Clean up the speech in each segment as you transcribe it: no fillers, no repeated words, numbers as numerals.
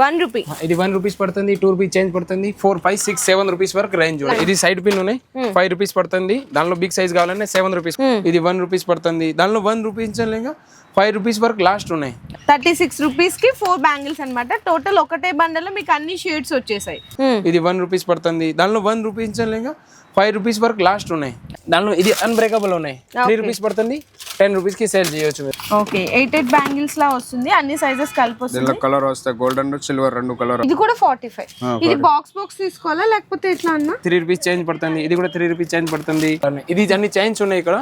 1 rupee. ఇది 1 rupees పడుతుంది, 2 rupees change పడుతుంది, 4, 5, 6, 7 రూపీస్ వరకు రేంజ్. ఇది సైడ్ పిన్ ఉన్నాయి, 5 రూపీస్ పడుతుంది. దానిలో బిగ్ సైజ్ కావాలంటే 7 రూపీస్. ఇది 1 రూపీస్ పడుతుంది. దానిలో 1 రూపీస్ 5 రూపీస్ వరకు లాస్ట్ ఉన్నాయి. 36 రూపీస్ కి 4 బ్యాంగిల్స్ అన్నమాట. టోటల్ ఒకటే బండల్ లో మీకు అన్ని షేడ్స్ వచ్చేసాయి. ఇది 1 రూపీస్ పడుతుంది. దానిలో 1 రూపీస్ 5 రూపీస్ వరకు లాస్ట్ ఉన్నాయి. దానిలో ఇది అన్బ్రేకబుల్ ఉన్నాయి, 3 రూపీస్ పడుతుంది, 10 రూపీస్ కి సేల్ చేయొచ్చు. ఓకే, 8 బ్యాంగిల్స్ లా వస్తుంది, అన్ని సైజెస్ కలిపి వస్తుంది. కలర్ వస్తాయి, గోల్డెన్ సిల్వర్ రెండు కలర్. ఇది కూడా 45. ఇది బాక్స్ తీసుకోవాలా లేకపోతే ఎట్లా అన్నా? 3 రూపీస్ చేంజ్ పడుతుంది. ఇది కూడా 3 రూపీస్ చేంజ్ పడుతుంది. ఇది అన్ని చేంజ్ ఉన్నాయి ఇక్కడ.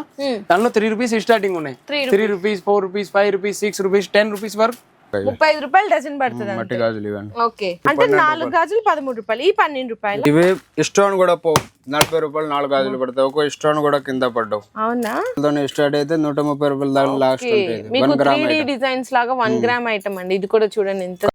దానిలో 3 రూపీస్ స్టార్టింగ్ ఉన్నాయి. 3 rupees, 4 rupees, 5 rupees, 6 rupees, 10 rupees వరకు 35 రూపాయలు డజన్ పడుతుంది. మట్టి గాజులు ఇవన్నీ. ఓకే, అంటే 4 గాజులు 13 రూపాయలు, ఈ 12 రూపాయలు. ఇవి స్టోన్ కూడా 40 రూపాయలు 4 గాజులు పడతాయి. ఒక స్టోన్ కూడా కింద పడ్డావు. అవునా? స్టార్ట్ అయితే 130 రూపాయలు దాకా లాస్ట్ ఉంటుంది. మీకు 3D డిజైన్స్ లాగా 1 గ్రామ్ ఐటమ్ అండి. ఇది కూడా చూడండి ఎంత.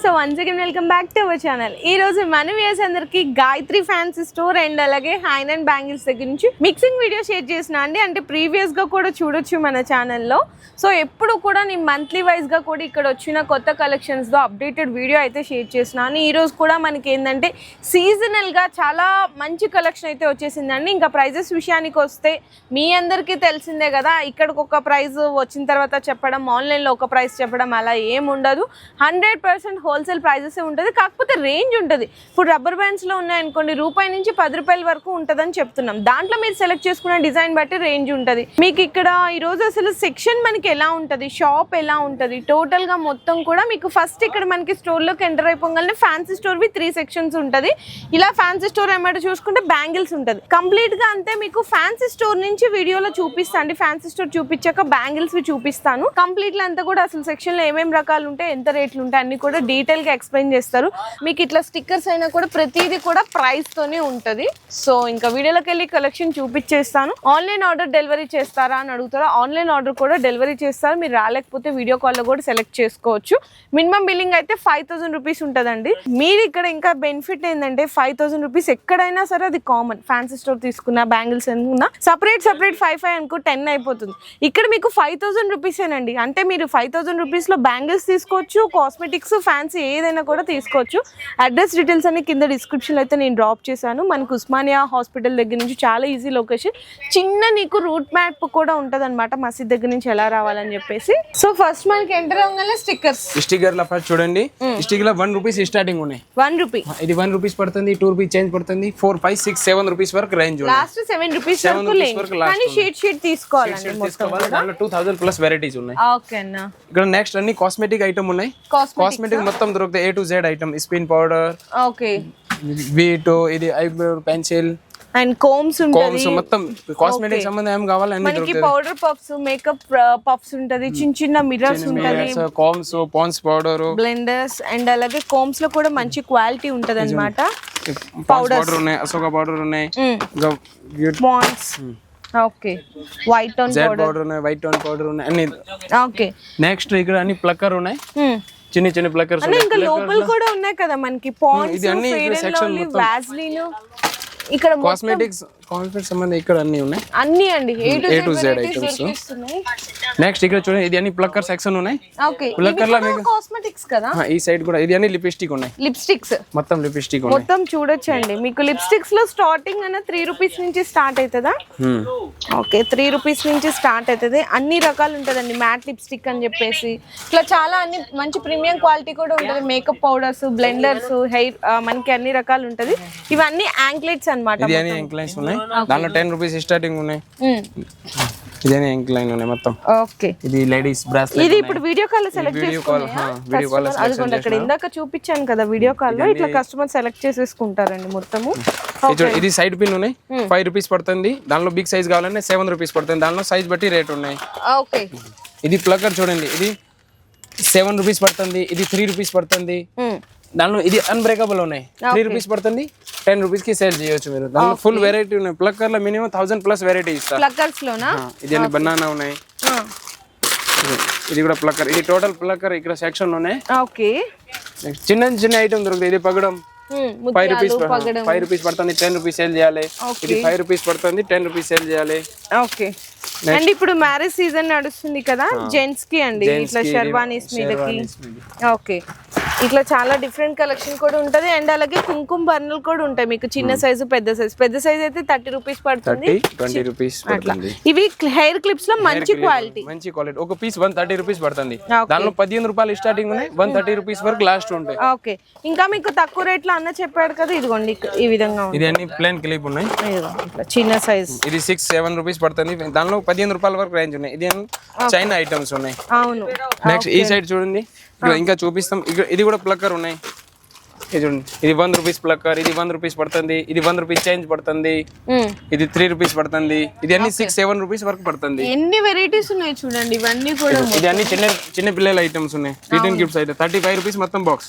So once again welcome back to our channel. ఈ రోజు మన వ్యూయర్స్ అందరికి గాయత్రి ఫ్యాన్సీ స్టోర్ అండ్ అలాగే హ్యాండ్ అండ్ బ్యాంగిల్స్ దగ్గర నుంచి మిక్సింగ్ వీడియో షేర్ చేసిన అండి. అంటే ప్రీవియస్ గా కూడా చూడొచ్చు మన ఛానల్లో. సో ఎప్పుడు కూడా నేను మంత్లీ వైజ్ గా కూడా ఇక్కడ వచ్చిన కొత్త కలెక్షన్స్ తో అప్డేటెడ్ వీడియో అయితే షేర్ చేసినాను. ఈ రోజు కూడా మనకి ఏంటంటే సీజనల్ గా చాలా మంచి కలెక్షన్ అయితే వచ్చేసిందండి. ఇంకా ప్రైజెస్ విషయానికి వస్తే మీ అందరికీ తెలిసిందే కదా, ఇక్కడికి ఒక ప్రైస్ వచ్చిన తర్వాత చెప్పడం, ఆన్లైన్ లో ఒక ప్రైస్ చెప్పడం అలా ఏం ఉండదు. 100% హోల్సేల్ ప్రైజెస్ ఉంటుంది. కాకపోతే రేంజ్ ఉంటుంది. ఇప్పుడు రబ్బర్ బ్యాండ్స్ లో ఉన్నాయనుకోండి, రూపాయి నుంచి 10 రూపాయల వరకు ఉంటుందని చెప్తున్నాం. దాంట్లో మీరు సెలెక్ట్ చేసుకున్న డిజైన్ బట్టి రేంజ్ ఉంటుంది. మీకు ఇక్కడ ఈ రోజు అసలు సెక్షన్ మనకి ఎలా ఉంటుంది, షాప్ ఎలా ఉంటుంది, టోటల్ గా మొత్తం కూడా మీకు ఫస్ట్ ఇక్కడ మనకి స్టోర్ లోకి ఎంటర్ అయిపోగానే ఫ్యాన్సీ స్టోర్ వి 3 సెక్షన్స్ ఉంటుంది. ఇలా ఫ్యాన్సీ స్టోర్ ఏమంటే చూసుకుంటే బ్యాంగిల్స్ ఉంటుంది. కంప్లీట్ గా అంతే మీకు ఫ్యాన్సీ స్టోర్ నుంచి వీడియోలో చూపిస్తాండి. ఫ్యాన్సీ స్టోర్ చూపించాక బ్యాంగిల్స్ వి చూపిస్తాను. కంప్లీట్ అంతా కూడా అసలు సెక్షన్ లో ఏమేమి రకాలు ఉంటాయి, ఎంత రేట్లు ఉంటాయి అన్ని కూడా డీటెయిల్ గా ఎక్స్ప్లెయిన్ చేస్తారు. మీకు ఇట్లా స్టిక్కర్స్ అయినా కూడా ప్రతిదీ కూడా ప్రైస్ తోనే ఉంటది. సో ఇంకా వీడియోలోకి వెళ్ళి కలెక్షన్ చూపించేస్తాను. ఆన్లైన్ ఆర్డర్ డెలివరీ చేస్తారా అని అడుగుతారా? ఆన్లైన్ ఆర్డర్ కూడా డెలివరీ చేస్తారు. మీరు రాలేకపోతే వీడియో కాల్ లో కూడా సెలెక్ట్ చేసుకోవచ్చు. మినిమం బిల్లింగ్ అయితే 5000 రూపీస్ ఉంటుందండి. మీరు ఇక్కడ ఇంకా బెనిఫిట్ ఏంటంటే 5000 రూపీస్ ఎక్కడైనా సరే అది కామన్. ఫ్యాన్సీ స్టోర్ తీసుకున్నా, బ్యాంగిల్స్ అనుకున్నా సపరేట్ 5 అనుకో 10 అయిపోతుంది. ఇక్కడ మీకు 5000 రూపీసేనండి. అంటే మీరు 5000 రూపీస్ లో బ్యాంగిల్స్ తీసుకోవచ్చు, కాస్మెటిక్స్, ఫ్యాన్సీ ఏదైనా కూడా తీసుకోవచ్చు. అడ్రస్ డీటెయిల్స్ అన్ని కింద డిస్క్రిప్షన్ అయితే నేను డ్రాప్ చేశాను. మనకు ఉస్మానియా హాస్పిటల్ దగ్గర నుంచి చాలా ఈజీ లొకేషన్. చిన్న నీకు రూట్ మ్యాప్ కూడా ఉంటది అనమాట, మసీద్ దగ్గర నుంచి ఎలా రావాలని చెప్పేసి. సో ఫస్ట్ మనకి ఎంటర్ అవ్వగానే స్టిక్కర్ ల ఫస్ట్ చూడండి. స్టిక్కర్ 1 రూపీస్ స్టార్టింగ్ ఉన్నాయి. 1 రూపీ. ఇది 1 రూపీస్ పడుతుంది, 2 రూపీస్ చేంజ్ పడుతుంది, 4, 5, 6, 7 రూపీస్ వరకు రేంజ్. లాస్ట్ 7 రూపీస్ వరకు కానీ షీట్ తీసుకోవాలండి. దాంట్లో 2000 ప్లస్ వెరైటీస్ ఉన్నాయి. ఓకే అన్న. ఇక్కడ నెక్స్ట్ అన్ని కాస్మెటిక్ ఐటమ్ ఉన్నాయి. కాస్మెటిక్ మొత్తం దొరుకుతాయి, A to Z item. Spin powder, okay, veto, ఇది ఐబ్రో పెన్సిల్ అండ్ కోమ్స్ ఉంటది. మొత్తం కాస్మెటిక్ సంబంధం ఏం కావాలి అన్ని మనకి పౌడర్ పఫ్స్, మేకప్ పఫ్స్ ఉంటది, చిన్న మిర్రర్స్ ఉంటది, combs, Pond's powder, blenders and అలాగే కోమ్స్ లో కూడా మంచి క్వాలిటీ ఉంటది అన్నమాట. పౌడర్ ఉన్నాయి, అశోక పౌడర్ ఉన్నాయి, Pond's, okay, white tone powder ఉన్నాయి, వైట్ టోన్ పౌడర్ ఉన్నాయి అన్ని. ఓకే, నెక్స్ట్ ఇక్కడ అన్ని ప్లక్కర్ ఉన్నాయి, చిన్న ప్లక్కర్స్ ఉన్నాయి. ఇంకా లోపల కూడా ఉన్నాయి కదా మనకి Pond's, Fair and Lovely, Vaseline. ఇక్కడ కాస్మెటిక్స్ సంబంధం ఇక్కడ అన్ని ఉన్నాయి. అన్ని అండి A to Z items. Next ఇక్కడ చూడండి, ఇది అన్ని ప్లక్కర్ సెక్షన్ ఉన్నాయి. ఓకే, ప్లక్కర్ లో మీకు కాస్మెటిక్స్ కదా. ఈ సైడ్ కూడా ఇది అన్ని లిప్స్టిక్ ఉన్నాయి. లిప్స్టిక్స్ మొత్తం లిప్స్టిక్ ఉన్నాయి. మొత్తం చూడొచ్చండి. మీకు లిప్స్టిక్స్ లో స్టార్టింగ్ అన్న 3 రూపీస్ నుంచి స్టార్ట్ అవుతుందా? ఓకే, 3 రూపీస్ నుంచి స్టార్ట్ అవుతుంది. అన్ని రకాలు ఉంటదండి. మ్యాట్ లిప్స్టిక్ అని చెప్పేసి ఇట్లా చాలా అన్ని మంచి ప్రీమియం క్వాలిటీ కూడా ఉంటుంది. మేకప్ పౌడర్స్, బ్లెండర్స్, హెయిర్, మనకి అన్ని రకాలు ఉంటది. ఇవన్నీ యాంక్లెట్స్ అన్నమాట. ఇది అన్ని యాంక్లైన్స్ ఉన్నాయి. దాంట్లో 10 రూపీస్ స్టార్టింగ్ ఉన్నాయి. ఇది అన్ని యాంక్లైన్ ఉన్నాయి మొత్తం. ఓకే, ఇది లేడీస్ బ్రాస్లెట్. ఇది ఇప్పుడు వీడియో కాల్ లో సెలెక్ట్ చేసుకోవాలి. వీడియో కాల్ అదిగోండి అక్కడ ఇందాక చూపించాను కదా వీడియో కాల్ లో, ఇట్లా కస్టమర్ సెలెక్ట్ చేసేసుకుంటారండి మొత్తము. ఇది సైడ్ పిన్ ఉన్నాయి, 5 రూపీస్ పడుతుంది. దానిలో బిగ్ సైజ్ కావాలంటే 7 రూపీస్ పడుతుంది. దానిలో సైజ్ బట్టి రేట్ ఉన్నాయి. ఓకే, ఇది ప్లక్కర్ చూడండి, ఇది 7 రూపీస్ పడుతుంది, ఇది 3 రూపీస్ పడుతుంది. దానిలో ఇది అన్బ్రేకబుల్ ఉన్నాయి, 3 రూపీస్ పడుతుంది, 10 రూపీస్ కి సేల్ చేయొచ్చు మీరు. దానిలో ఫుల్ వెరైటీ ఉన్నాయి. ప్లక్కర్ లో మినిమం 1000 ప్లస్ వెరైటీ ఇస్తారు. ప్లక్కర్స్ లోనా? ఇది అన్ని బనానా ఉన్నాయి, ఇది కూడా ప్లక్కర్. ఇది టోటల్ ప్లక్కర్ ఇక్కడ సెక్షన్ ఉన్నాయి. ఓకే, చిన్న ఐటమ్ దొరుకుతాయి. ఇది పగడం, 5 రూపీస్ 5 రూపీస్ పడుతుంది 10 రూపీస్ సేల్ చేయాలి. ఇది 5 రూపీస్ పడుతుంది 10 రూపీస్ సేల్ చేయాలి. ఓకే. అండ్ ఇప్పుడు మ్యారేజ్ సీజన్ నడుస్తుంది కదా, జెంట్స్ కి అండి ఇట్లా షర్వానీస్ మీదకి. ఓకే, ఇట్లా చాలా డిఫరెంట్ కలెక్షన్ కూడా ఉంటది. అండ్ అలాగే కుంకుమ బర్నలు కూడా ఉంటాయి మీకు, చిన్న సైజు పెద్ద సైజు అయితే 30 రూపీస్ పడుతుంది, 20 రూపీస్ పడుతుంది. ఇవి హెయిర్ క్లిప్స్ లో మంచి క్వాలిటీ ఒక పీస్ 130 రూపీస్ పడుతుంది. దానిలో 15 రూపాయలు స్టార్టింగ్ ఉన్నాయి, 130 రూపీస్ వరకు లాస్ట్ ఉంటాయి. ఓకే, ఇంకా మీకు తక్కువ రేట్ లో అన్న చెప్పాడు కదా, ఇదిగోండి ఈ విధంగా ఇది అన్ని ప్లేన్ క్లిప్ ఉన్నాయి, చిన్న సైజ్. ఇది 6-7 రూపీస్ పడుతుంది. దానిలో 15 రూపాయల వరకు రేంజ్ ఉన్నాయి. ఇది చైనా ఐటమ్స్ ఉన్నాయి. అవును. నెక్స్ట్ ఈ సైడ్ చూడండి, ఇక్కడ ఇంకా చూపిస్తాం. ఇది కూడా ప్లక్కర్ ఉన్నాయి. ఇది చూడండి, ఇది 1 రూపీస్ ప్లక్కర్, ఇది 1 రూపీస్ పడుతుంది. ఇది 1 రూపీస్ చేంజ్ పడుతుంది. ఇది 3 రూపీస్ పడుతుంది. ఇది అన్ని 6-7 రూపీస్ వరకు పడుతుంది. ఎన్ని వెరైటీస్ ఉన్నాయి చూడండి, ఇవన్నీ కూడా. ఇది అన్ని చిన్న పిల్లల ఐటమ్స్ ఉన్నాయి. 15 గిఫ్ట్స్ అయితే 35 రూపీస్ మొత్తం బాక్స్.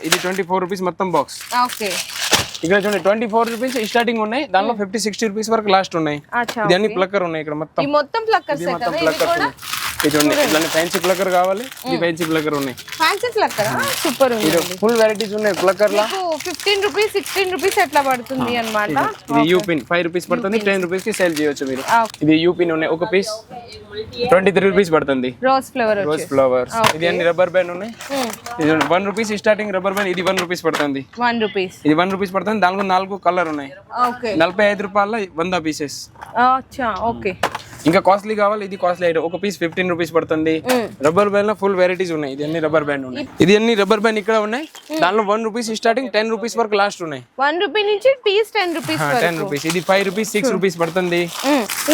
ఇది 24 రూపీస్ మొత్తం బాక్స్. ఓకే, ఇక్కడ చూడండి 24 రూపీస్ స్టార్టింగ్ ఉన్నాయి. దానిలో 50-60 రూపీస్ వరకు లాస్ట్ ఉన్నాయి. ఇది అన్ని ప్లక్కర్ ఉన్నాయి. ఇక్కడ మొత్తం ప్లక్కర్స్ ఇది చూడండి, ఇట్లా ఫ్యాన్సీ ప్లక్కర్ కావాలి, ఇది ఫ్యాన్సీ ప్లక్కర్ ఉన్నాయి. ఫ్యాన్సీ ప్లక్కర్ సూపర్ ఉంది. ఫుల్ వెరైటీస్ ఉన్నాయి ప్లక్కర్ లా. 15 రూపీస్ 16 రూపీస్ ఎట్లా పడుతుంది అన్నమాట. ఇది యూ పిన్ 5 రూపీస్ పడుతుంది, 10 రూపీస్ కి సేల్ చేయొచ్చు మీరు. ఇది యూ పిన్ ఉన్నాయి, ఒక పీస్ 23 రూపీస్ పడుతుంది. Rose flower. ఇది అన్ని రబ్బర్ బ్యాండ్ ఉన్నాయి. ఇది 1 రూపీస్ స్టార్టింగ్ రబ్బర్ బ్యాండ్. ఇది 1 రూపీస్ పడుతుంది. 1 రూపీస్. ఇది 1 రూపీస్ పడుతుంది. దానిలో 4 కలర్ ఉన్నాయి. 45 రూపాయల 100 పీసెస్. ఓకే, ఇంకా కాస్ట్లీ కావాలి, ఇది కాస్ట్లీ ఐటమ్. ఒక పీస్ 15 రూపీస్ పడుతుంది. రబ్బర్ బ్యాండ్ లో ఫుల్ వెరైటీస్ ఉన్నాయి. ఇది అన్ని రబ్బర్ బ్యాండ్ ఉన్నాయి. ఇది అన్ని రబ్బర్ బ్యాండ్ ఇక్కడ ఉన్నాయి. దానిలో 1 రూపీస్ స్టార్టింగ్ 10 రూపీస్ వరకు లాస్ట్ ఉన్నాయి. 1 రూపీ నుంచి పీస్ 10 రూపీస్. 10 రూపీస్. ఇది 5 రూపీస్ 6 రూపీస్ పడుతుంది.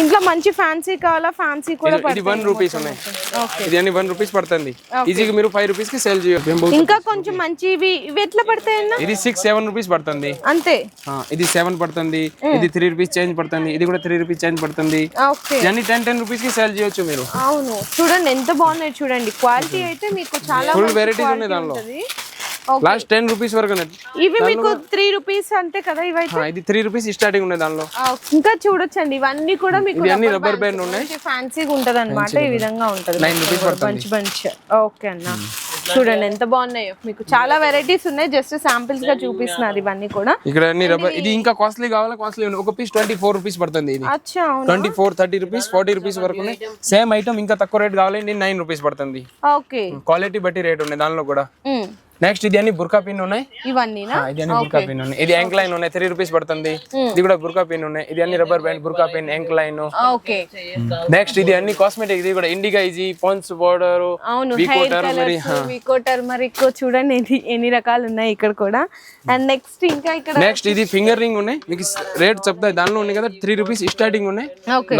ఇంట్లో మంచి ఫ్యాన్సీ కావాలా, ఫ్యాన్సీ కూడా ఇది 1 రూపీస్ ఉన్నాయి. ఇది అన్ని 1 రూపీస్ పడుతుంది. ఈజీగా మీరు 5 రూపీస్ కి సేల్ చేయొచ్చు. ఇంకా కొంచెం మంచి ఇవి ఎట్లా పడతాయన్నా? ఇది 6-7 రూపీస్ పడుతుంది అంతే. ఇది 7 పడుతుంది. ఇది 3 రూపీస్ చేంజ్ పడుతుంది. ఇది కూడా 3 రూపీస్ చేంజ్ పడుతుంది. ఇవన్నీ 10 రూపీస్ కి సేల్ చేయొచ్చు మీరు. అవును, చూడండి ఎంత బాగున్నాయి చూడండి. క్వాలిటీ అయితే మీకు చాలా ఫుల్ వెరైటీస్ ఉన్నాయి దానిలో. లాస్ట్ 10 రూపీస్ వరకు. ఇవి మీకు 3 రూపీస్ అంతే కదా ఇవైతే. ఇది 3 రూపీస్ స్టార్టింగ్ ఉన్నాయి దానిలో. ఇంకా చూడొచ్చండి, ఇవన్నీ కూడా మీకు రబ్బర్ బ్యాండ్ ఉన్నాయి. ఫ్యాన్సీగా ఉంటది అనమాట. ఈ విధంగా ఉంటది. 9 రూపీస్ పడుతుంది. బంచ్. ఓకే అన్న, చూడండి ఎంత బాగున్నాయో. మీకు చాలా వెరైటీస్ ఉన్నాయి, జస్ట్ శాంపిల్స్ గా చూపిస్తున్నారు ఇవన్నీ కూడా. ఇక్కడ అన్ని రబ్బర్. ఇది ఇంకా కాస్ట్లీ కావాలా, కాస్ట్లీ ఉంది. ఒక పీస్ 24 రూపీస్ పడుతుంది. ఇది 24, 30 రూపీస్, 40 రూపీస్ వరకు ఉన్నాయి. సేమ్ ఐటమ్ ఇంకా తక్కువ రేట్ కావాలి, 9 రూపీస్ పడుతుంది. ఓకే, క్వాలిటీ బట్టి రేట్ ఉన్నాయి దానిలో కూడా. నెక్స్ట్ ఇది అన్ని బుర్కా పిన్ ఉన్నాయి. ఇవన్నీ ఇది అన్ని బుర్కా పిన్ ఉన్నాయి. ఇది యాంక్ లైన్ ఉన్నాయి, 3 రూపీస్ పడుతుంది. ఇది కూడా బుర్కా పిన్ ఉన్నాయి. ఇది అన్ని రబ్బర్ బ్యాండ్, బుర్కా పిన్, యాంక్ లైన్. నెక్స్ట్ ఇది అన్ని కాస్మెటిక్. ఇది కూడా ఇండిగా ఈజీ, పాండ్స్ పౌడర్, వికో టర్మరిక్. చూడండి ఎన్ని రకాలు ఉన్నాయి ఇక్కడ కూడా. అండ్ నెక్స్ట్ ఇంకా ఇక్కడ నెక్స్ట్ ఇది ఫింగర్ రింగ్ ఉన్నాయి. మీకు రేట్ చెప్తా, దానిలో ఉన్నాయి కదా 3 రూపీస్ స్టార్టింగ్ ఉన్నాయి.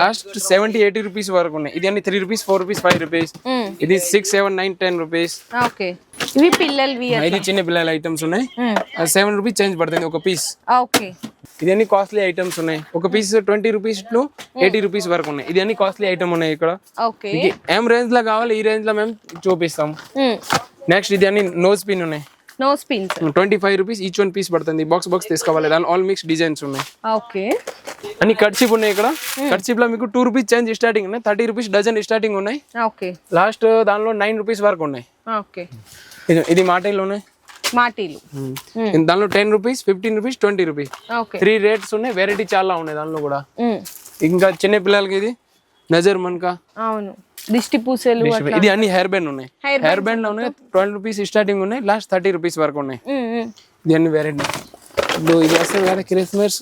లాస్ట్ 70-80 రూపీస్ వరకు ఉన్నాయి. ఇది అన్ని 3 రూపీస్, 4 రూపీస్, 5 రూపీస్. ఇది 6, 7, 9, 10 రూపీస్. ఇవి పిల్లలవి. ఇది చిన్న పిల్లల ఐటమ్స్ ఉన్నాయి. 7 రూపీస్ చేంజ్ పడుతుంది ఒక పీస్. ఓకే, ఇది అన్ని కాస్ట్లీ ఐటమ్స్ ఉన్నాయి. ఒక పీస్ 20 రూపీస్ టు 80 రూపీస్ వరకు ఉన్నాయి. ఇది అన్ని కాస్ట్లీ ఐటమ్ ఉన్నాయి ఇక్కడ. ఏం రేంజ్ లో కావాలి ఈ రేంజ్ లో మేము చూపిస్తాం. నెక్స్ట్ ఇది అన్ని నోస్ పిన్ ఉన్నాయి. 25 రూపీస్ ఈచ్ 1 పీస్ పడుతుంది. బాక్స్ తీసుకోవాలి. దాని ఆల్ మిక్స్ డిజైన్స్ ఉన్నాయి. అన్ని కట్చిప్ ఉన్నాయి ఇక్కడ. కట్చిప్ లో మీకు 2 రూపీస్ చేంజ్ స్టార్టింగ్ ఉన్నాయి. 30 రూపీస్ డజన్ స్టార్టింగ్ ఉన్నాయి. లాస్ట్ దానిలో 9 రూపీస్ వరకు ఉన్నాయి. ఇది మాటీలు ఉన్నాయి. దానిలో 10 రూపీస్, 15 రూపీస్, 20 రూపీస్. 3 రేట్స్ ఉన్నాయి. వెరైటీ చాలా ఉన్నాయి దానిలో కూడా. ఇంకా చిన్న పిల్లలకి ఇది నజర్ మన్కా, దిష్టి పూసలు. ఇది అన్ని హెయిర్ బ్యాండ్ ఉన్నాయి. హెయిర్ బ్యాండ్ లో ఉన్నాయి 12 రూపీస్ స్టార్టింగ్ ఉన్నాయి. లాస్ట్ 30 రూపీస్ వరకు ఉన్నాయి. ఇది అన్ని వెరైటీ. ఇది వస్తుంది కదా క్రిస్మస్.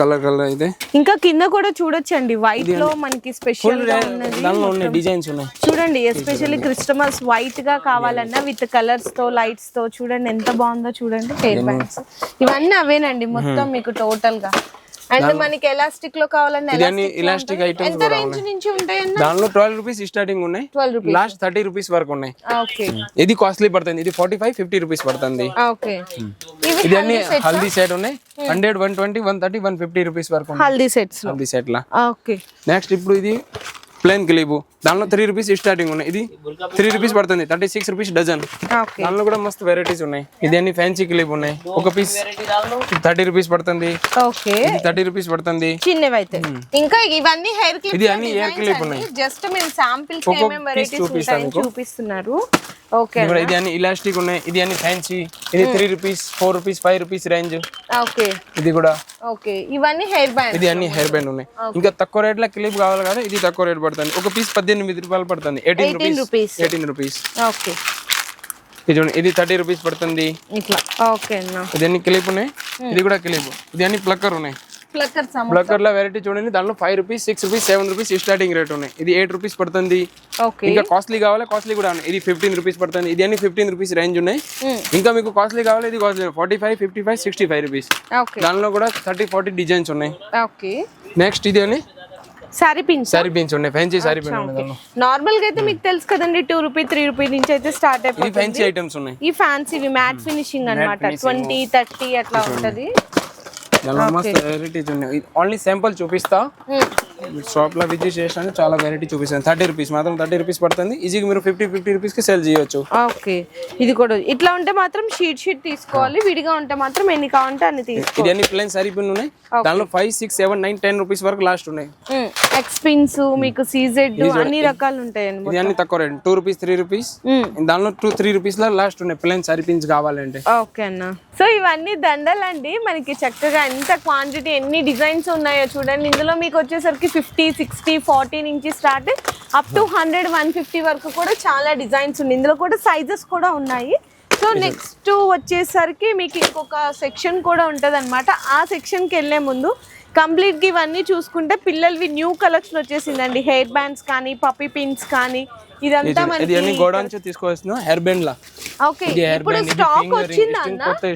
కలర్ అయితే ఇంకా కింద కూడా చూడొచ్చండి. వైట్ లో మనకి స్పెషల్ గా ఉన్నది. దానిలో ఉన్నాయి డిజైన్స్ ఉన్నాయి చూడండి. ఎస్పెషల్లీ క్రిస్టమస్ వైట్ గా కావాలన్నా విత్ కలర్స్ తో, లైట్స్ తో చూడండి ఎంత బాగుందో చూడండి. హెయిర్ బ్యాండ్స్ ఇవన్నీ అవేనండి మొత్తం మీకు టోటల్ గా. అండ్ మనకి ఎలాస్టిక్ లో కావాలన్నా ఎలాస్టిక్ ఐటమ్స్ ఎంత రేంజ్ నుంచి ఉంటాయన్న? దానిలో 12 రూపీస్ స్టార్టింగ్ ఉన్నాయి. లాస్ట్ 30 రూపీస్ వరకు ఉన్నాయి. ఇది కాస్ట్లీ పడుతుంది. ఇది 45-50 రూపీస్ పడుతుంది. ఇది అన్ని హల్దీ సెట్ ఉన్నాయి. 100, 120, 130, 150 రూపీస్ వరకు హల్దీ సెట్స్. హల్దీ సెట్ లా. నెక్స్ట్ ఇప్పుడు ఇది ప్లేన్ క్లిప్. దానిలో 3 రూపీస్ స్టార్టింగ్ ఉన్నాయి. ఇది 3 రూపీస్ పడుతుంది. 36 రూపీస్ డజన్. దానిలో కూడా మస్తు వెరైటీస్ ఉన్నాయి. ఇది అన్ని ఫ్యాన్సీ క్లిప్ ఉన్నాయి. ఒక పీస్ 30 రూపీస్ పడుతుంది. 30 రూపీస్ పడుతుంది చిన్నవైతే. ఇంకా ఇవన్నీ హెయిర్ క్లిప్. ఇది అన్ని హెయిర్ క్లిప్ ఉన్నాయి. జస్ట్ మేము శాంపిల్స్ ఏమేం వెరైటీస్ ఉంటాయని చూపిస్తున్నారు. ఓకే ఇది కూడా ఇది అన్ని ఇలాస్టిక్ ఉన్నాయి, ఇది అన్ని ఫ్యాన్సీ, ఇది 3 rupees 4 rupees 5 rupees range. Okay ఇది కూడా ఓకే, ఇవన్నీ హెయిర్ బ్యాండ్. ఇది అన్ని హెయిర్ బ్యాండ్ ఉన్నాయి. ఇంకా తక్కువ రేట్ లో క్లిప్ కావాలి కదా, ఇది తక్కువ రేట్ పడుతుంది. ఒక పీస్ 18 రూపాయలు పడుతుంది, 18 రూపీస్. 18 రూపీస్. ఓకే, ఇది చూడండి, ఇది 30 రూపీస్ పడుతుంది ఇట్లా. ఓకే అన్న, ఇది అన్ని క్లిప్ ఉన్నాయి, ఇది కూడా క్లిప్. ఇది అన్ని ప్లక్కర్ ఉన్నాయి. ప్లక్కర్ లో వెరైటీ చూడండి, దాంట్లో 5 rupees 6 rupees 7 rupees starting rate ఉన్నాయి. ఇది 8 రూపీస్ పడుతుంది. ఓకే, ఇంకా కాస్ట్లీ కావాలి, కాస్ట్లీ కూడా ఉన్నాయి. ఇది 15 రూపీస్ పడుతుంది. ఇది అన్ని 15 రూపీస్ రేంజ్ ఉన్నాయి. ఇంకా మీకు కాస్ట్లీ కావాలి, ఇది కాస్ట్లీ 45 55 65 రూపీస్. ఓకే, దానిలో కూడా 30 40 డిజైన్స్ ఉన్నాయి. ఓకే, నెక్స్ట్ ఇది అని సారీ పిన్స్. సారీ పిన్స్ ఉన్నాయి, ఫ్యాన్సీ సారీ పిన్ ఉన్నాయి. నార్మల్ గా అయితే మీకు తెలుసు కదండి, 2 రూపీ 3 రూపీ నుంచి అయితే స్టార్ట్ ఇది అయిపోతుంది. ఫ్యాన్సీ ఐటమ్స్ ఉన్నాయి. ఈ ఫ్యాన్సీ మ్యాట్ ఫినిషింగ్ అన్నమాట, 20 30 అట్లా ఉంటది. చాలా మస్తు వెరైటీస్ ఉన్నాయి. ఓన్లీ శాంపుల్ చూపిస్తా, షాప్ లో విజిట్ చేసిన చాలా వెరైటీ చూపిస్తాను. 30 రూపీస్ మాత్రం 30 రూపీస్ పడుతుంది. ఈజీగా మీరు 50 రూపీస్ కి సేల్ చేయొచ్చు. ఓకే, ఇది కూడా ఇట్లా ఉంటే మాత్రం షీట్ తీసుకోవాలి, విడిగా ఉంటే మాత్రం ఎన్ని కావాలంటే అన్ని తీసుకోవాలి. ఇది అన్ని ప్లెయిన్ సారీ పిన్ ఉన్నాయి, దానిలో 5 6 7 9 10 రూపీస్ వరకు లాస్ట్ ఉన్నాయి. ఎక్స్పిన్స్ మీకు సీజెడ్ అన్ని రకాలు ఉంటాయి. ఇది అన్ని తక్కువ రేట్, 2 రూపీస్ 3 రూపీస్. దానిలో 2 3 రూపీస్ లో లాస్ట్ ఉన్నాయి ప్లెయిన్ సారీ పిన్స్ కావాలంటే. ఓకే అన్న, సో ఇవన్నీ దండలండి. మనకి చక్కగా ఎంత క్వాంటిటీ ఎన్ని డిజైన్స్ ఉన్నాయో చూడండి. ఇందులో మీకు వచ్చేసరికి 50 60 40 నుంచి స్టార్ట్ అప్ టు 100 150 వరకు కూడా చాలా డిజైన్స్ ఉన్నాయి. ఇందులో కూడా సైజెస్ కూడా ఉన్నాయి. సో నెక్స్ట్ వచ్చేసరికి మీకు ఇంకొక సెక్షన్ కూడా ఉంటుంది అనమాట. ఆ సెక్షన్కి వెళ్ళే ముందు కంప్లీట్గా ఇవన్నీ చూసుకుంటే పిల్లలవి న్యూ కలెక్షన్ వచ్చేసిందండి. హెయిర్ బ్యాండ్స్ కానీ పప్పీ పిన్స్ కానీ ఇదంతా ఇది అన్ని గోడౌన్స్ తీసుకోవాల్సిన హెయిర్ బ్యాండ్ లా. ఓకే, ఇప్పుడు స్టాక్ వచ్చిందా అన్న?